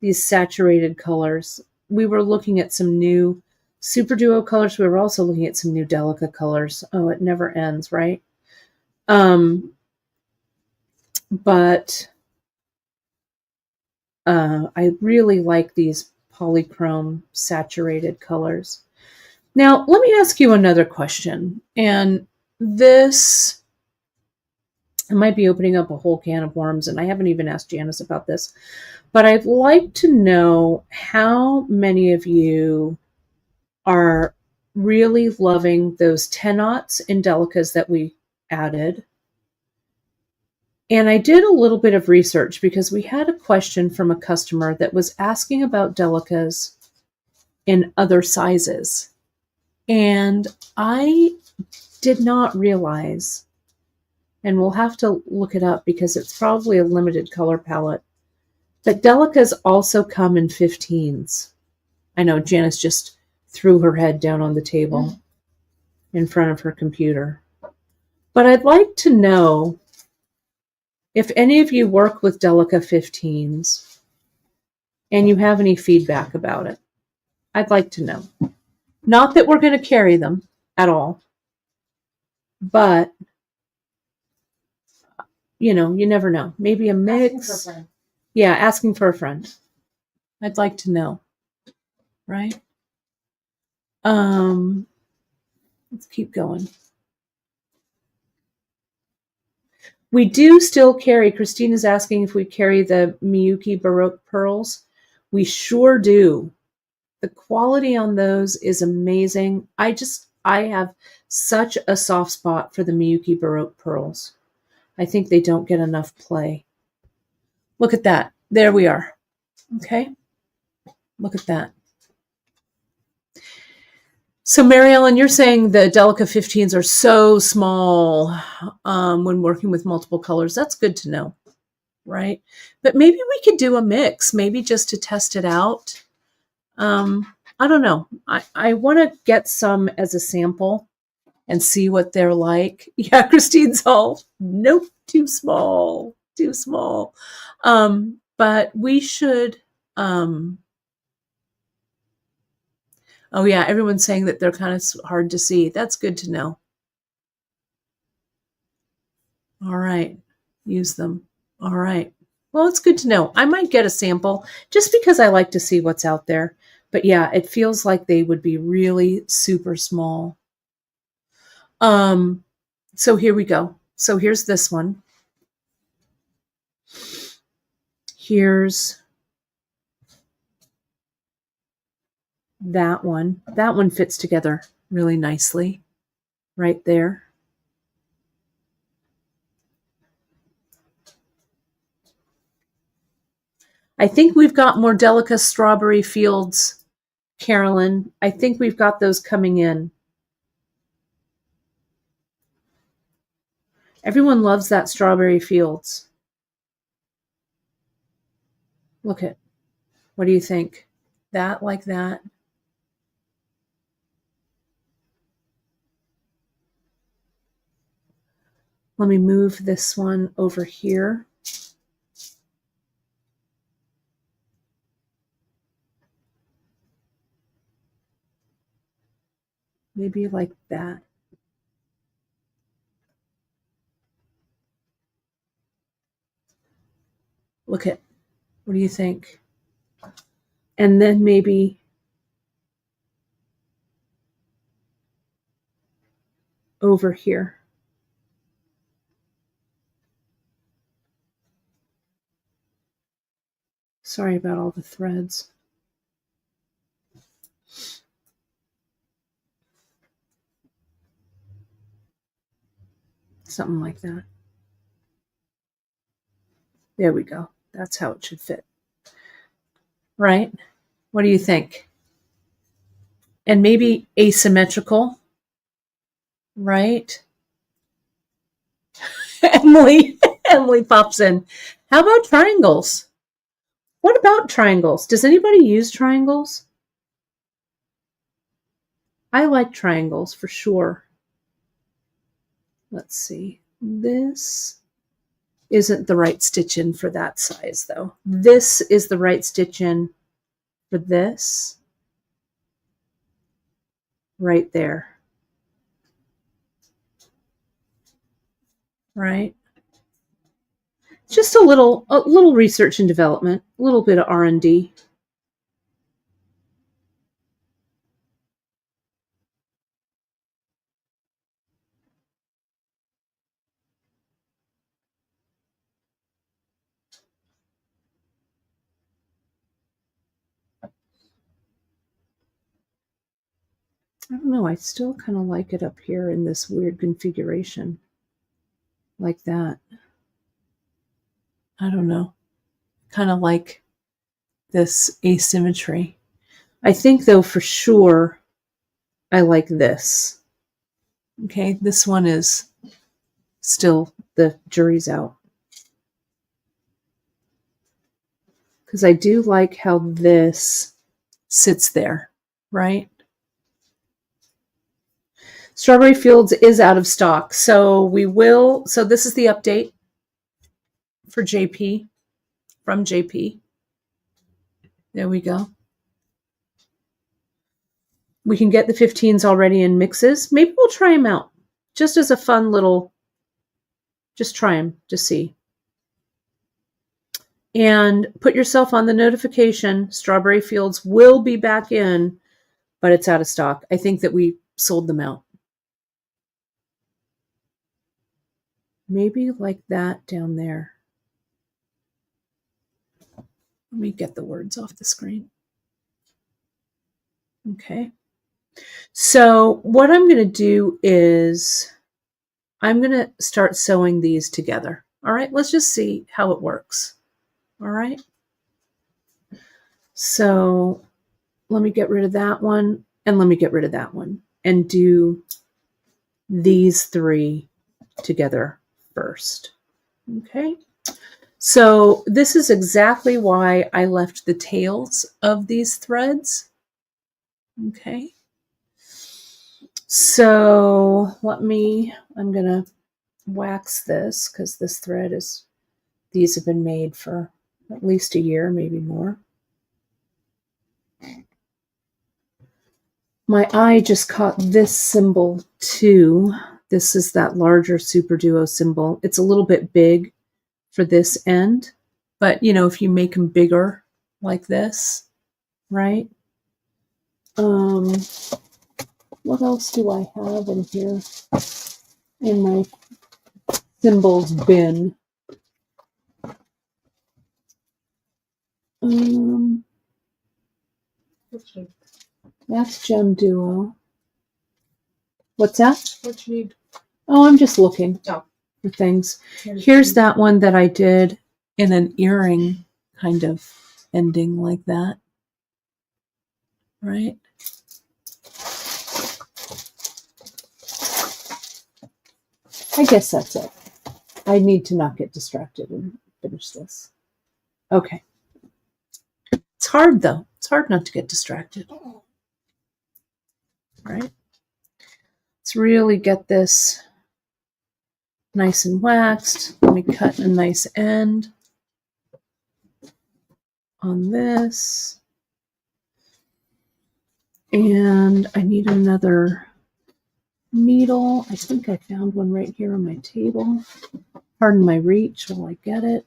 These saturated colors. We were looking at some new SuperDuo colors. We were also looking at some new Delica colors. Oh, it never ends, right? But I really like these polychrome saturated colors. Now, let me ask you another question. And this, I might be opening up a whole can of worms, and I haven't even asked Janice about this, but I'd like to know how many of you are really loving those 10-aughts in Delicas that we added. And I did a little bit of research because we had a question from a customer that was asking about Delicas in other sizes. And I did not realize, and we'll have to look it up because it's probably a limited color palette, but Delicas also come in 15s. I know Janice just threw her head down on the table in front of her computer. But I'd like to know if any of you work with Delica 15s and you have any feedback about it. I'd like to know. Not that we're going to carry them at all, but, you know, you never know. Maybe a mix. Yeah, asking for a friend. I'd like to know. Right? Let's keep going. We do still carry, Christine is asking if we carry the Miyuki Baroque pearls. We sure do. The quality on those is amazing. I have such a soft spot for the Miyuki Baroque pearls. I think they don't get enough play. Look at that. There we are. Okay. Look at that. So Mary Ellen, you're saying the Delica 15s are so small when working with multiple colors. That's good to know, right? But maybe we could do a mix, maybe just to test it out. I don't know. I want to get some as a sample and see what they're like. Yeah, Christine's all, nope, too small, too small. But we should... Oh, yeah, everyone's saying that they're kind of hard to see. That's good to know. All right, use them. All right. Well, it's good to know. I might get a sample just because I like to see what's out there. But yeah, it feels like they would be really super small. So here we go. So here's this one. Here's that one. That one fits together really nicely right there. I think we've got more Delica Strawberry Fields, Carolyn. I think we've got those coming in. Everyone loves that Strawberry Fields. Look at, what do you think? That like that? Let me move this one over here. Maybe like that. Look at, what do you think? And then maybe over here. Sorry about all the threads. Something like that. There we go. That's how it should fit. Right? What do you think? And maybe asymmetrical, right? Emily pops in. How about triangles? What about triangles? Does anybody use triangles? I like triangles for sure. Let's see. This isn't the right stitch in for that size though. This is the right stitch in for this. Right there. Right? Just a little research and development, a little bit of R&D. I don't know, I still kind of like it up here in this weird configuration. Like that. I don't know. Kind of like this asymmetry. I think though for sure I like this. Okay, this one is still, the jury's out. Because I do like how this sits there, right? Strawberry Fields is out of stock. So this is the update for JP, from JP. There we go. We can get the 15s already in mixes. Maybe we'll try them out just as a fun little, just try them to see. And put yourself on the notification. Strawberry Fields will be back in, but it's out of stock. I think that we sold them out. Maybe like that down there. Let me get the words off the screen. Okay. So what I'm going to do is I'm going to start sewing these together. All right, let's just see how it works. All right. So let me get rid of that one and let me get rid of that one and do these three together first. Okay. So this is exactly why I left the tails of these threads. Okay. So I'm going to wax this because this thread these have been made for at least a year, maybe more. My eye just caught this symbol too. This is that larger SuperDuo symbol. It's a little bit big for this end, but you know, if you make them bigger like this, right? What else do I have in here in my symbols bin? That's Gem Duo. What's that? What you need? Oh, I'm just looking for things. Here's that one that I did in an earring kind of ending like that. Right? I guess that's it. I need to not get distracted and finish this. Okay. It's hard though. It's hard not to get distracted. Right? Let's really get this nice and waxed. Let me cut a nice end on this. And I need another needle. I think I found one right here on my table. Pardon my reach while I get it.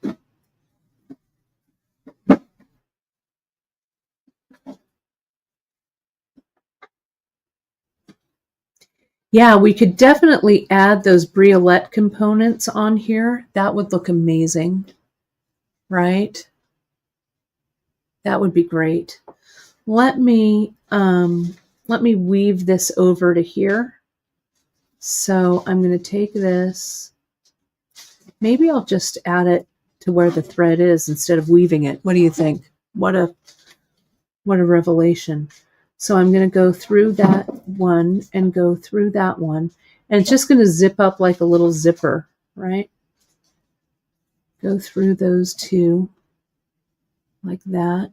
Yeah, we could definitely add those briolette components on here. That would look amazing, right? That would be great. Let me weave this over to here. So I'm going to take this Maybe I'll just add it to where the thread is instead of weaving it. What do you think? What a revelation. So I'm going to go through that one and go through that one. And it's just going to zip up like a little zipper, right? Go through those two like that.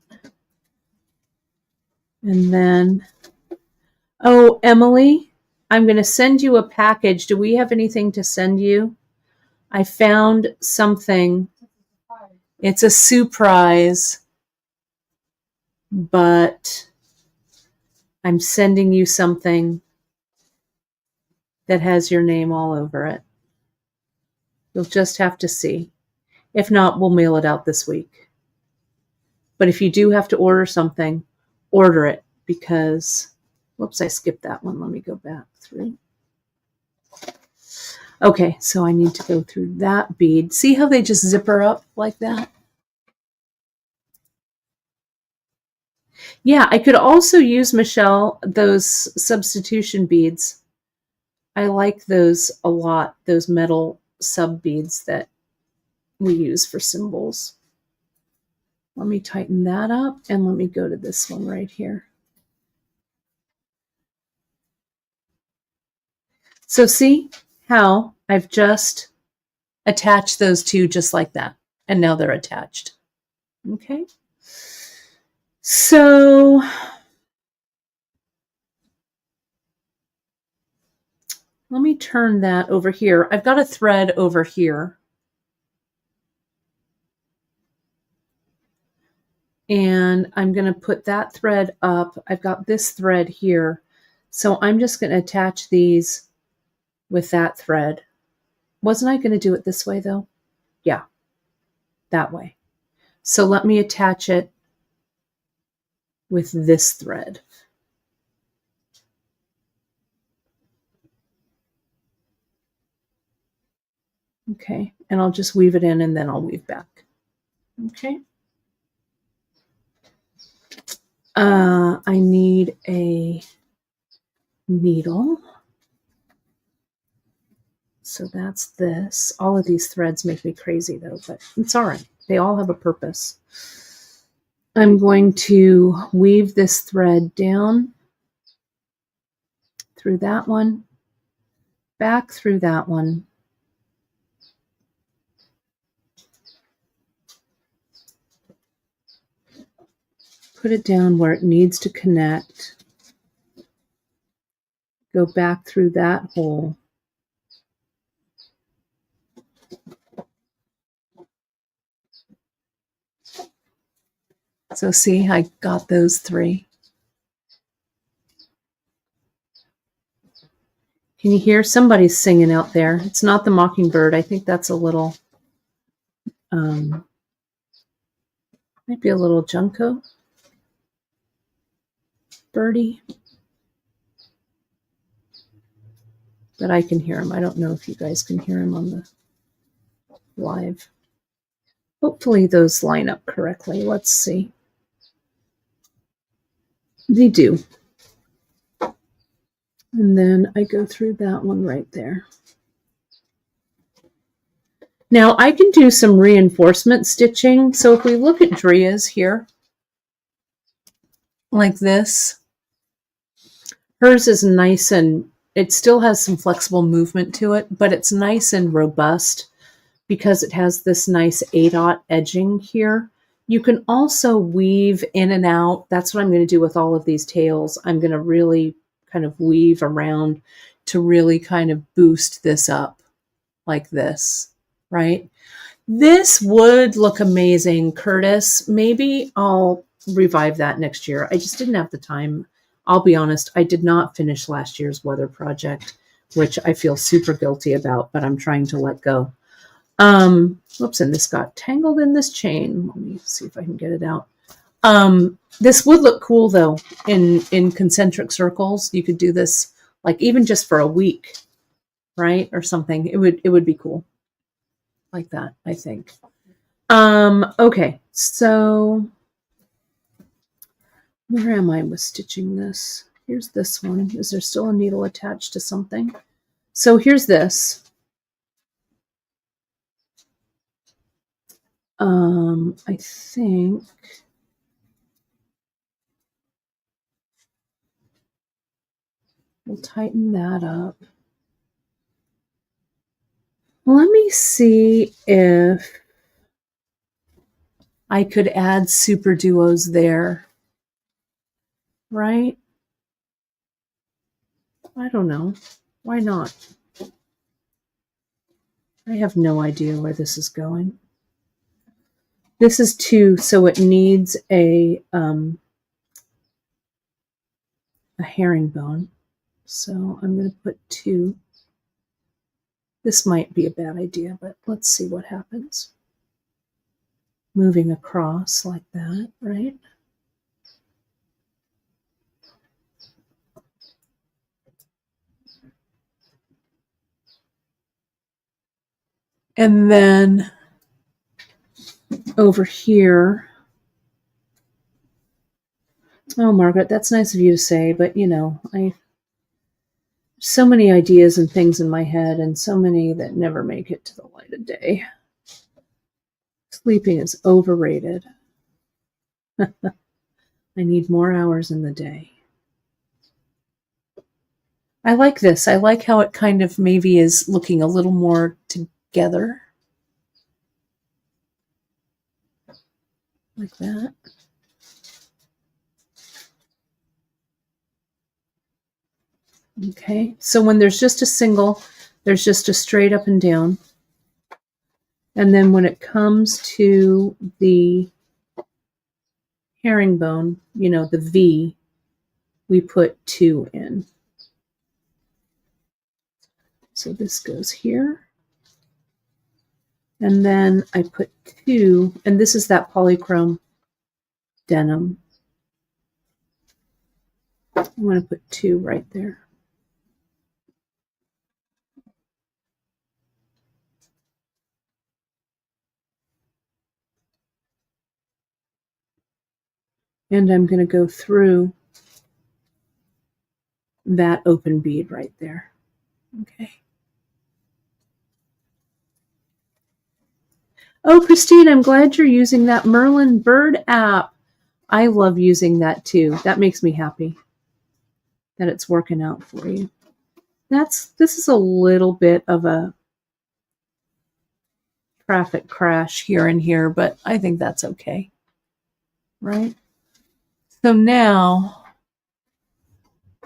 And then, oh, Emily, I'm going to send you a package. Do we have anything to send you? I found something. It's a surprise, but I'm sending you something that has your name all over it. You'll just have to see. If not, we'll mail it out this week. But if you do have to order something, order it because, whoops, I skipped that one. Let me go back through. Okay, so I need to go through that bead. See how they just zipper up like that? Yeah, I could also use, Michelle, those substitution beads. I like those a lot, those metal sub beads that we use for symbols. Let me tighten that up and let me go to this one right here. So see how I've just attached those two just like that. And now they're attached. Okay. So let me turn that over here. I've got a thread over here. And I'm going to put that thread up. I've got this thread here. So I'm just going to attach these with that thread. Wasn't I going to do it this way though? Yeah, that way. So let me attach it with this thread. Okay, and I'll just weave it in and then I'll weave back. Okay. I need a needle. So that's this. All of these threads make me crazy though, but it's all right. They all have a purpose. I'm going to weave this thread down through that one, back through that one, put it down where it needs to connect, go back through that hole, so see, I got those three. Can you hear somebody's singing out there? It's not the mockingbird. I think that's a little, might be a little junco birdie. But I can hear him. I don't know if you guys can hear him on the live. Hopefully those line up correctly. Let's see. They do. And then I go through that one right there. Now I can do some reinforcement stitching. So if we look at Drea's here, like this, hers is nice and it still has some flexible movement to it, but it's nice and robust because it has this nice A-dot edging here. You can also weave in and out. That's what I'm going to do with all of these tails. I'm going to really kind of weave around to really kind of boost this up like this, right? This would look amazing, Curtis. Maybe I'll revive that next year. I just didn't have the time. I'll be honest, I did not finish last year's weather project, which I feel super guilty about, but I'm trying to let go. Whoops, and this got tangled in this chain. Let me see if I can get it out. This would look cool though in concentric circles. You could do this like even just for a week, right? Or something. It would be cool. Like that, I think. Okay, so where am I with stitching this? Here's this one. Is there still a needle attached to something? So here's this. I think we'll tighten that up. Let me see if I could add SuperDuos there, right? I don't know. Why not? I have no idea where this is going. This is 2, so it needs a herringbone. So I'm going to put 2. This might be a bad idea, but let's see what happens. Moving across like that, right? And then over here, oh, Margaret, that's nice of you to say, but you know, so many ideas and things in my head and so many that never make it to the light of day. Sleeping is overrated. I need more hours in the day. I like this. I like how it kind of maybe is looking a little more together. Like that. Okay, so when there's just a single, there's just a straight up and down. And then when it comes to the herringbone, you know, the V, we put 2 in. So this goes here. And then I put 2, and this is that polychrome denim. I'm going to put 2 right there. And I'm going to go through that open bead right there. Okay. Oh, Christine, I'm glad you're using that Merlin Bird app. I love using that too. That makes me happy that it's working out for you. This is a little bit of a traffic crash here and here, but I think that's okay. Right? So now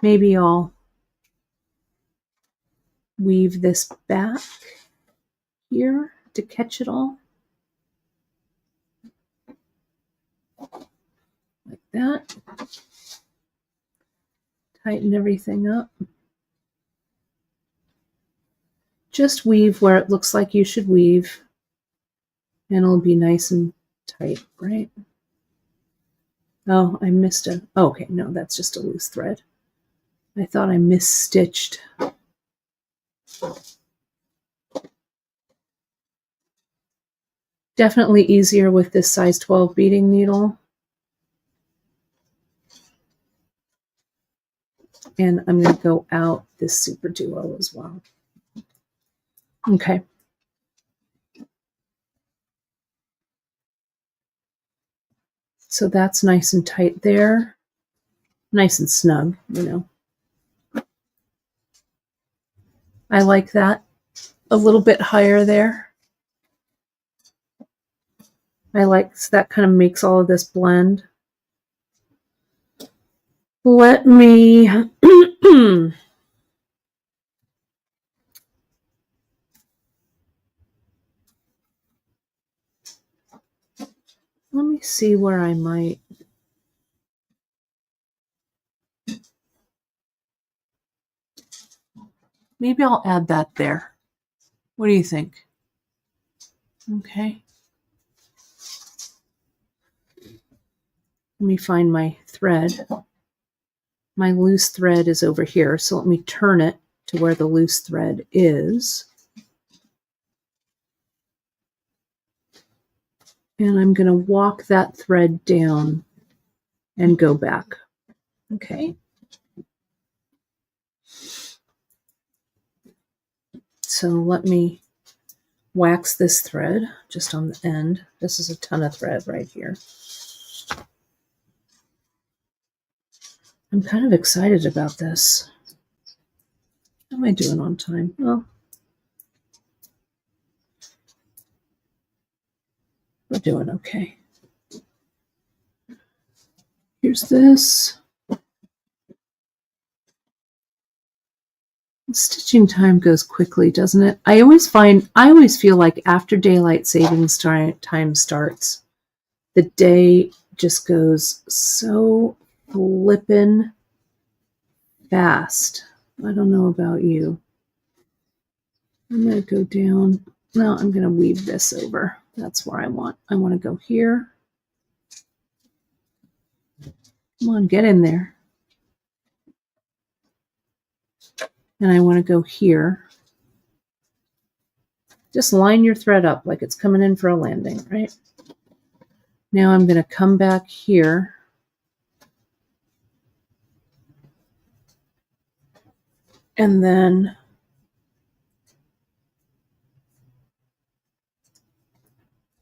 maybe I'll weave this back here to catch it all. Like that. Tighten everything up. Just weave where it looks like you should weave, and it'll be nice and tight, right? Oh, I missed a, oh, okay, no, that's just a loose thread. I thought I misstitched. Definitely easier with this size 12 beading needle. And I'm going to go out this SuperDuo as well. Okay. So that's nice and tight there. Nice and snug, you know. I like that. A little bit higher there. I like, so that kind of makes all of this blend. Let me let me see where I might. Maybe I'll add that there. What do you think? Okay. Let me find my thread. My loose thread is over here, so let me turn it to where the loose thread is. And I'm going to walk that thread down and go back. Okay. So let me wax this thread just on the end. This is a ton of thread right here. I'm kind of excited about this. How am I doing on time? Well, we're doing okay. Here's this. Stitching time goes quickly, doesn't it? I always feel like after daylight savings time starts, the day just goes so flippin' fast. I don't know about you. I'm going to go down. No, I'm going to weave this over. That's where I want. I want to go here. Come on, get in there. And I want to go here. Just line your thread up like it's coming in for a landing, right? Now I'm going to come back here. And then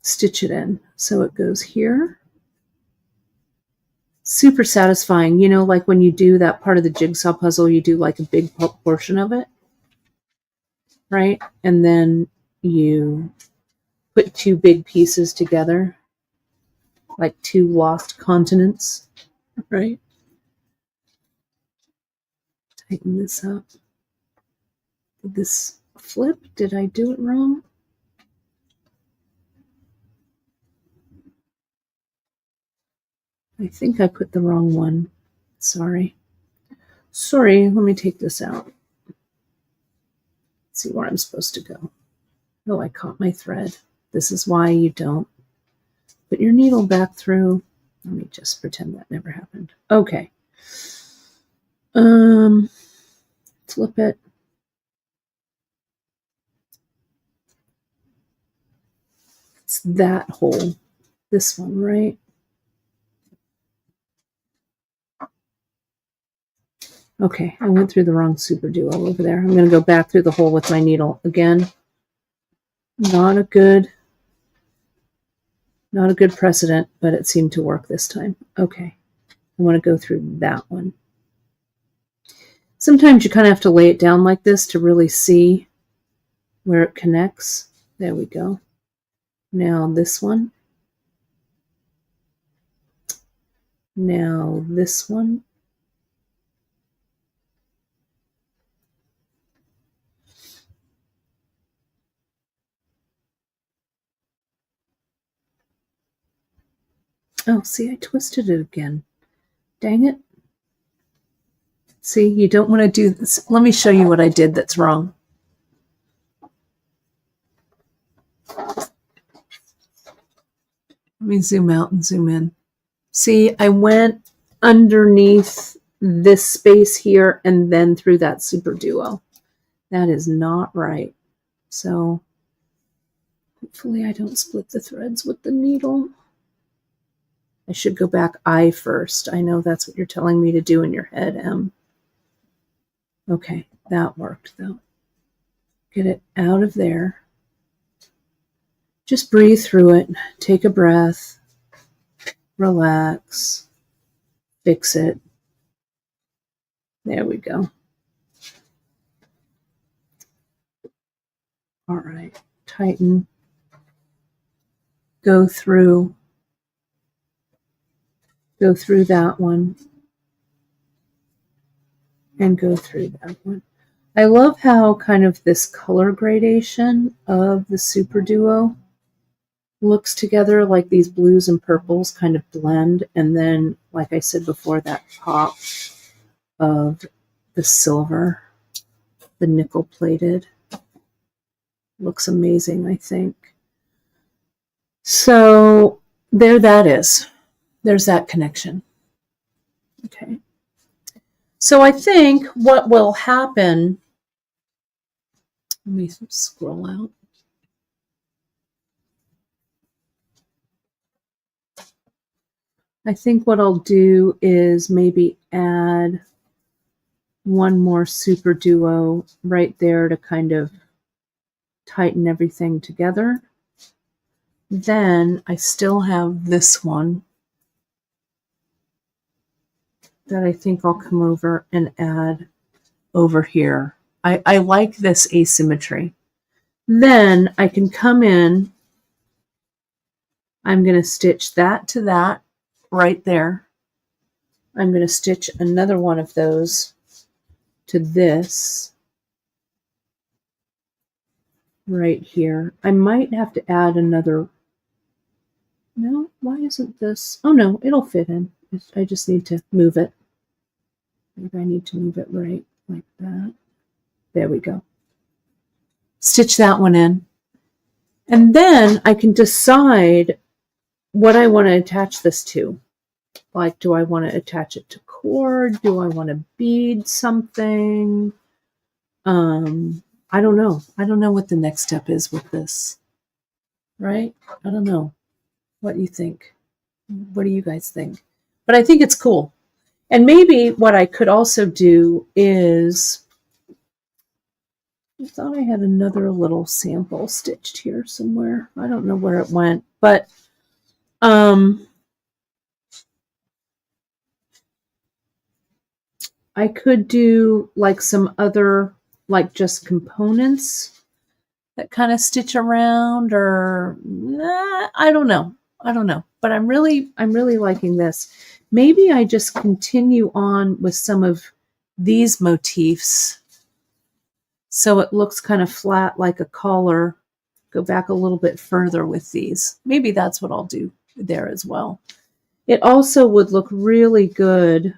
stitch it in. So it goes here. Super satisfying. You know, like when you do that part of the jigsaw puzzle, you do like a big portion of it, right? And then you put two big pieces together, like two lost continents, right? Tighten this up. Did this flip? Did I do it wrong? I think I put the wrong one. Sorry. Sorry, let me take this out. See where I'm supposed to go. Oh, I caught my thread. This is why you don't put your needle back through. Let me just pretend that never happened. Okay. Flip it. It's that hole. This one, right? Okay, I went through the wrong SuperDuo over there. I'm going to go back through the hole with my needle again. Not a good precedent, but it seemed to work this time. Okay, I want to go through that one. Sometimes you kind of have to lay it down like this to really see where it connects. There we go. Now this one. Now this one. Oh, see, I twisted it again. Dang it. See, you don't want to do this. Let me show you what I did that's wrong. Let me zoom out and zoom in. See, I went underneath this space here and then through that SuperDuo. That is not right. So hopefully I don't split the threads with the needle. I should go back eye first. I know that's what you're telling me to do in your head, Em. Okay, that worked though. Get it out of there. Just breathe through it. Take a breath. Relax. Fix it. There we go. All right. Tighten. Go through that one. And go through that one. I love how kind of this color gradation of the SuperDuo looks together, like these blues and purples kind of blend, and then, like I said before, that pop of the silver, the nickel plated, looks amazing, I think. So there that is. There's that connection. Okay. So I think what will happen, let me scroll out. I think what I'll do is maybe add one more SuperDuo right there to kind of tighten everything together. Then I still have this one that I think I'll come over and add over here. I like this asymmetry. Then I can come in, I'm going to stitch that to that right there. I'm going to stitch another one of those to this right here. I might have to add another. No, why isn't this? Oh no, it'll fit in. I just need to move it. Maybe I need to move it right like that. There we go. Stitch that one in. And then I can decide what I want to attach this to. Like, do I want to attach it to cord? Do I want to bead something? I don't know. I don't know what the next step is with this. Right? I don't know. What do you think? What do you guys think? But I think it's cool. And maybe what I could also do is, I thought I had another little sample stitched here somewhere. I don't know where it went, but I could do like some other, like just components that kind of stitch around, or I don't know. I don't know. But I'm really liking this. Maybe I just continue on with some of these motifs so it looks kind of flat like a collar. Go back a little bit further with these. Maybe that's what I'll do there as well. It also would look really good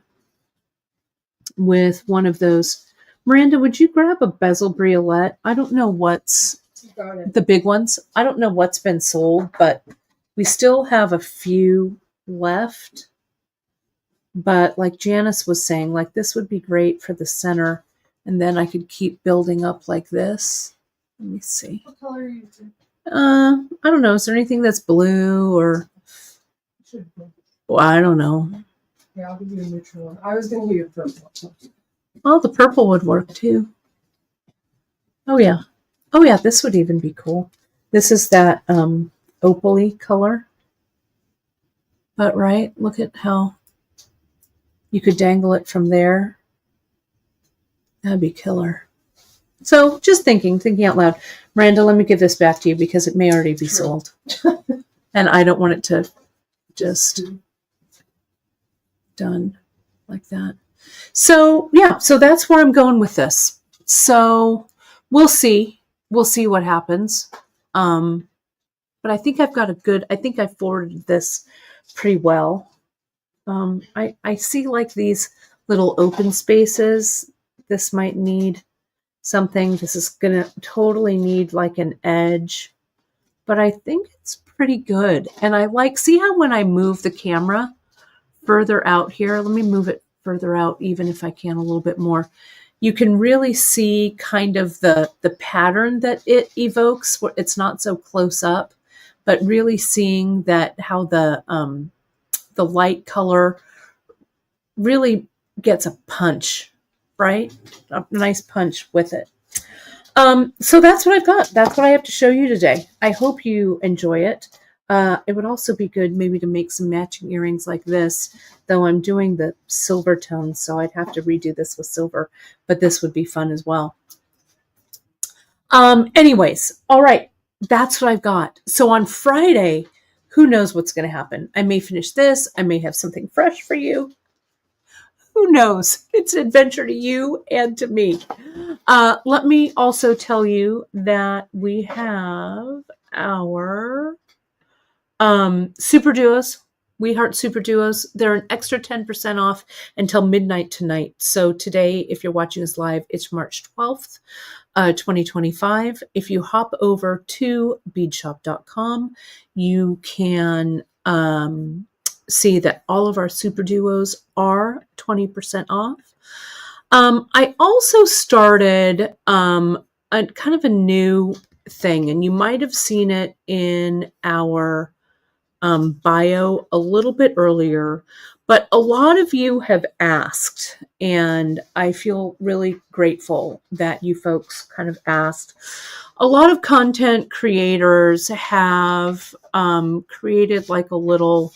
with one of those. Miranda, would you grab a bezel briolet? I don't know what's the big ones. I don't know what's been sold, but we still have a few left. But like Janice was saying, like this would be great for the center. And then I could keep building up like this. Let me see. What color are you using? I don't know. Is there anything that's blue or? Well, I don't know. Yeah, I'll give you a neutral one. I was going to give you a purple. Oh, the purple would work too. Oh yeah. Oh yeah, this would even be cool. This is that opal-y color. But right, look at how you could dangle it from there. That'd be killer. So just thinking out loud. Miranda, let me give this back to you because it may already be sold. And I don't want it to just done like that. So yeah, so that's where I'm going with this. So we'll see. We'll see what happens. But I think I've got a good, I think I forwarded this pretty well. I see like these little open spaces. This might need something. This is going to totally need like an edge. But I think it's pretty good. And I like, see how when I move the camera further out here, let me move it further out even if I can a little bit more. You can really see kind of the pattern that it evokes. It's not so close up, but really seeing that how the light color really gets a punch, right? A nice punch with it. So that's what I've got. That's what I have to show you today. I hope you enjoy it. It would also be good maybe to make some matching earrings like this, though I'm doing the silver tones, so I'd have to redo this with silver, but this would be fun as well. Anyways, all right, that's what I've got. So on Friday, who knows what's going to happen? I may finish this. I may have something fresh for you. Who knows? It's an adventure to you and to me. Let me also tell you that we have our SuperDuos. We Heart SuperDuos. They're an extra 10% off until midnight tonight. So today, if you're watching this live, it's March 12th, 2025. If you hop over to beadshop.com, you can see that all of our SuperDuos are 20% off. I also started a kind of a new thing, and you might have seen it in our bio a little bit earlier, but a lot of you have asked, and I feel really grateful that you folks kind of asked. A lot of content creators have created like a little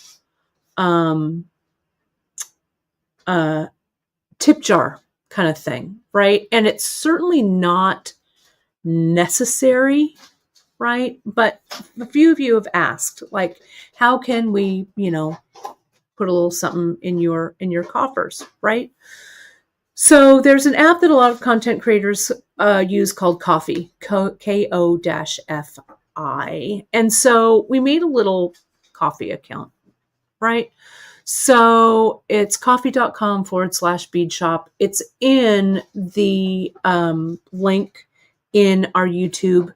tip jar kind of thing, right? And it's certainly not necessary, right? But a few of you have asked, like, how can we, put a little something in your coffers, right? So there's an app that a lot of content creators use called Ko-fi, Ko-Fi. And so we made a little Ko-fi account, right? So it's ko-fi.com/beadshop. It's in the link in our YouTube.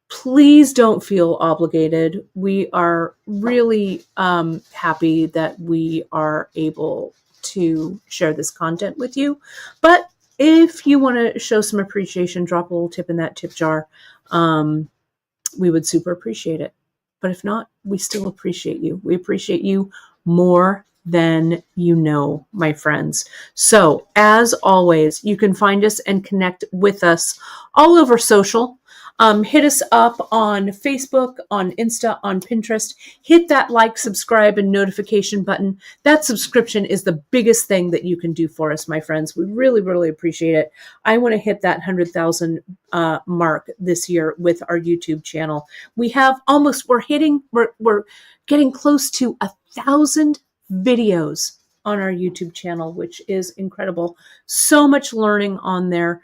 Please don't feel obligated. We are really happy that we are able to share this content with you. But if you want to show some appreciation, drop a little tip in that tip jar. We would super appreciate it. But if not, we still appreciate you. We appreciate you more than you know, my friends. So as always, you can find us and connect with us all over social. Hit us up on Facebook, on Insta, on Pinterest. Hit that like, subscribe, and notification button. That subscription is the biggest thing that you can do for us, my friends. We really, really appreciate it. I want to hit that 100,000 mark this year with our YouTube channel. We're getting close to 1,000 videos on our YouTube channel, which is incredible. So much learning on there.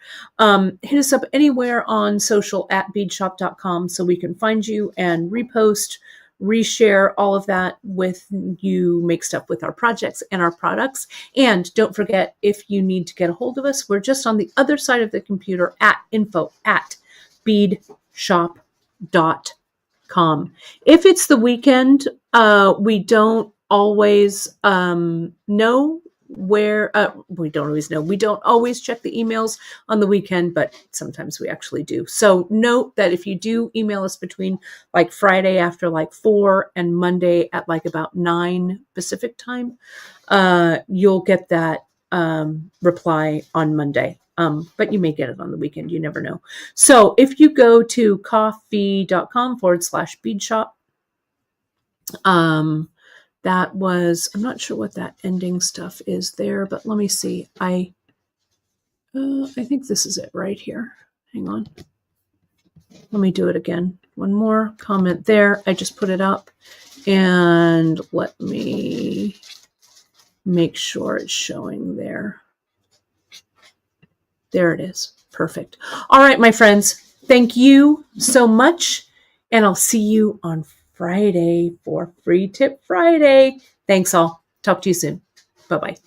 Hit us up anywhere on social at beadshop.com so we can find you and repost, reshare all of that with you, make stuff with our projects and our products. And don't forget, if you need to get a hold of us, we're just on the other side of the computer at info@beadshop.com. If it's the weekend, we don't always know where we don't always check the emails on the weekend, but sometimes we actually do. So note that if you do email us between like Friday after like 4 and Monday at like about 9 Pacific time, you'll get that reply on Monday. But you may get it on the weekend. You never know. So if you go to ko-fi.com/beadshop, that was, I'm not sure what that ending stuff is there, but let me see. I think this is it right here. Hang on. Let me do it again. One more comment there. I just put it up, and let me make sure it's showing there. There it is. Perfect. All right, my friends. Thank you so much, and I'll see you on Friday for Free Tip Friday. Thanks all. Talk to you soon. Bye-bye.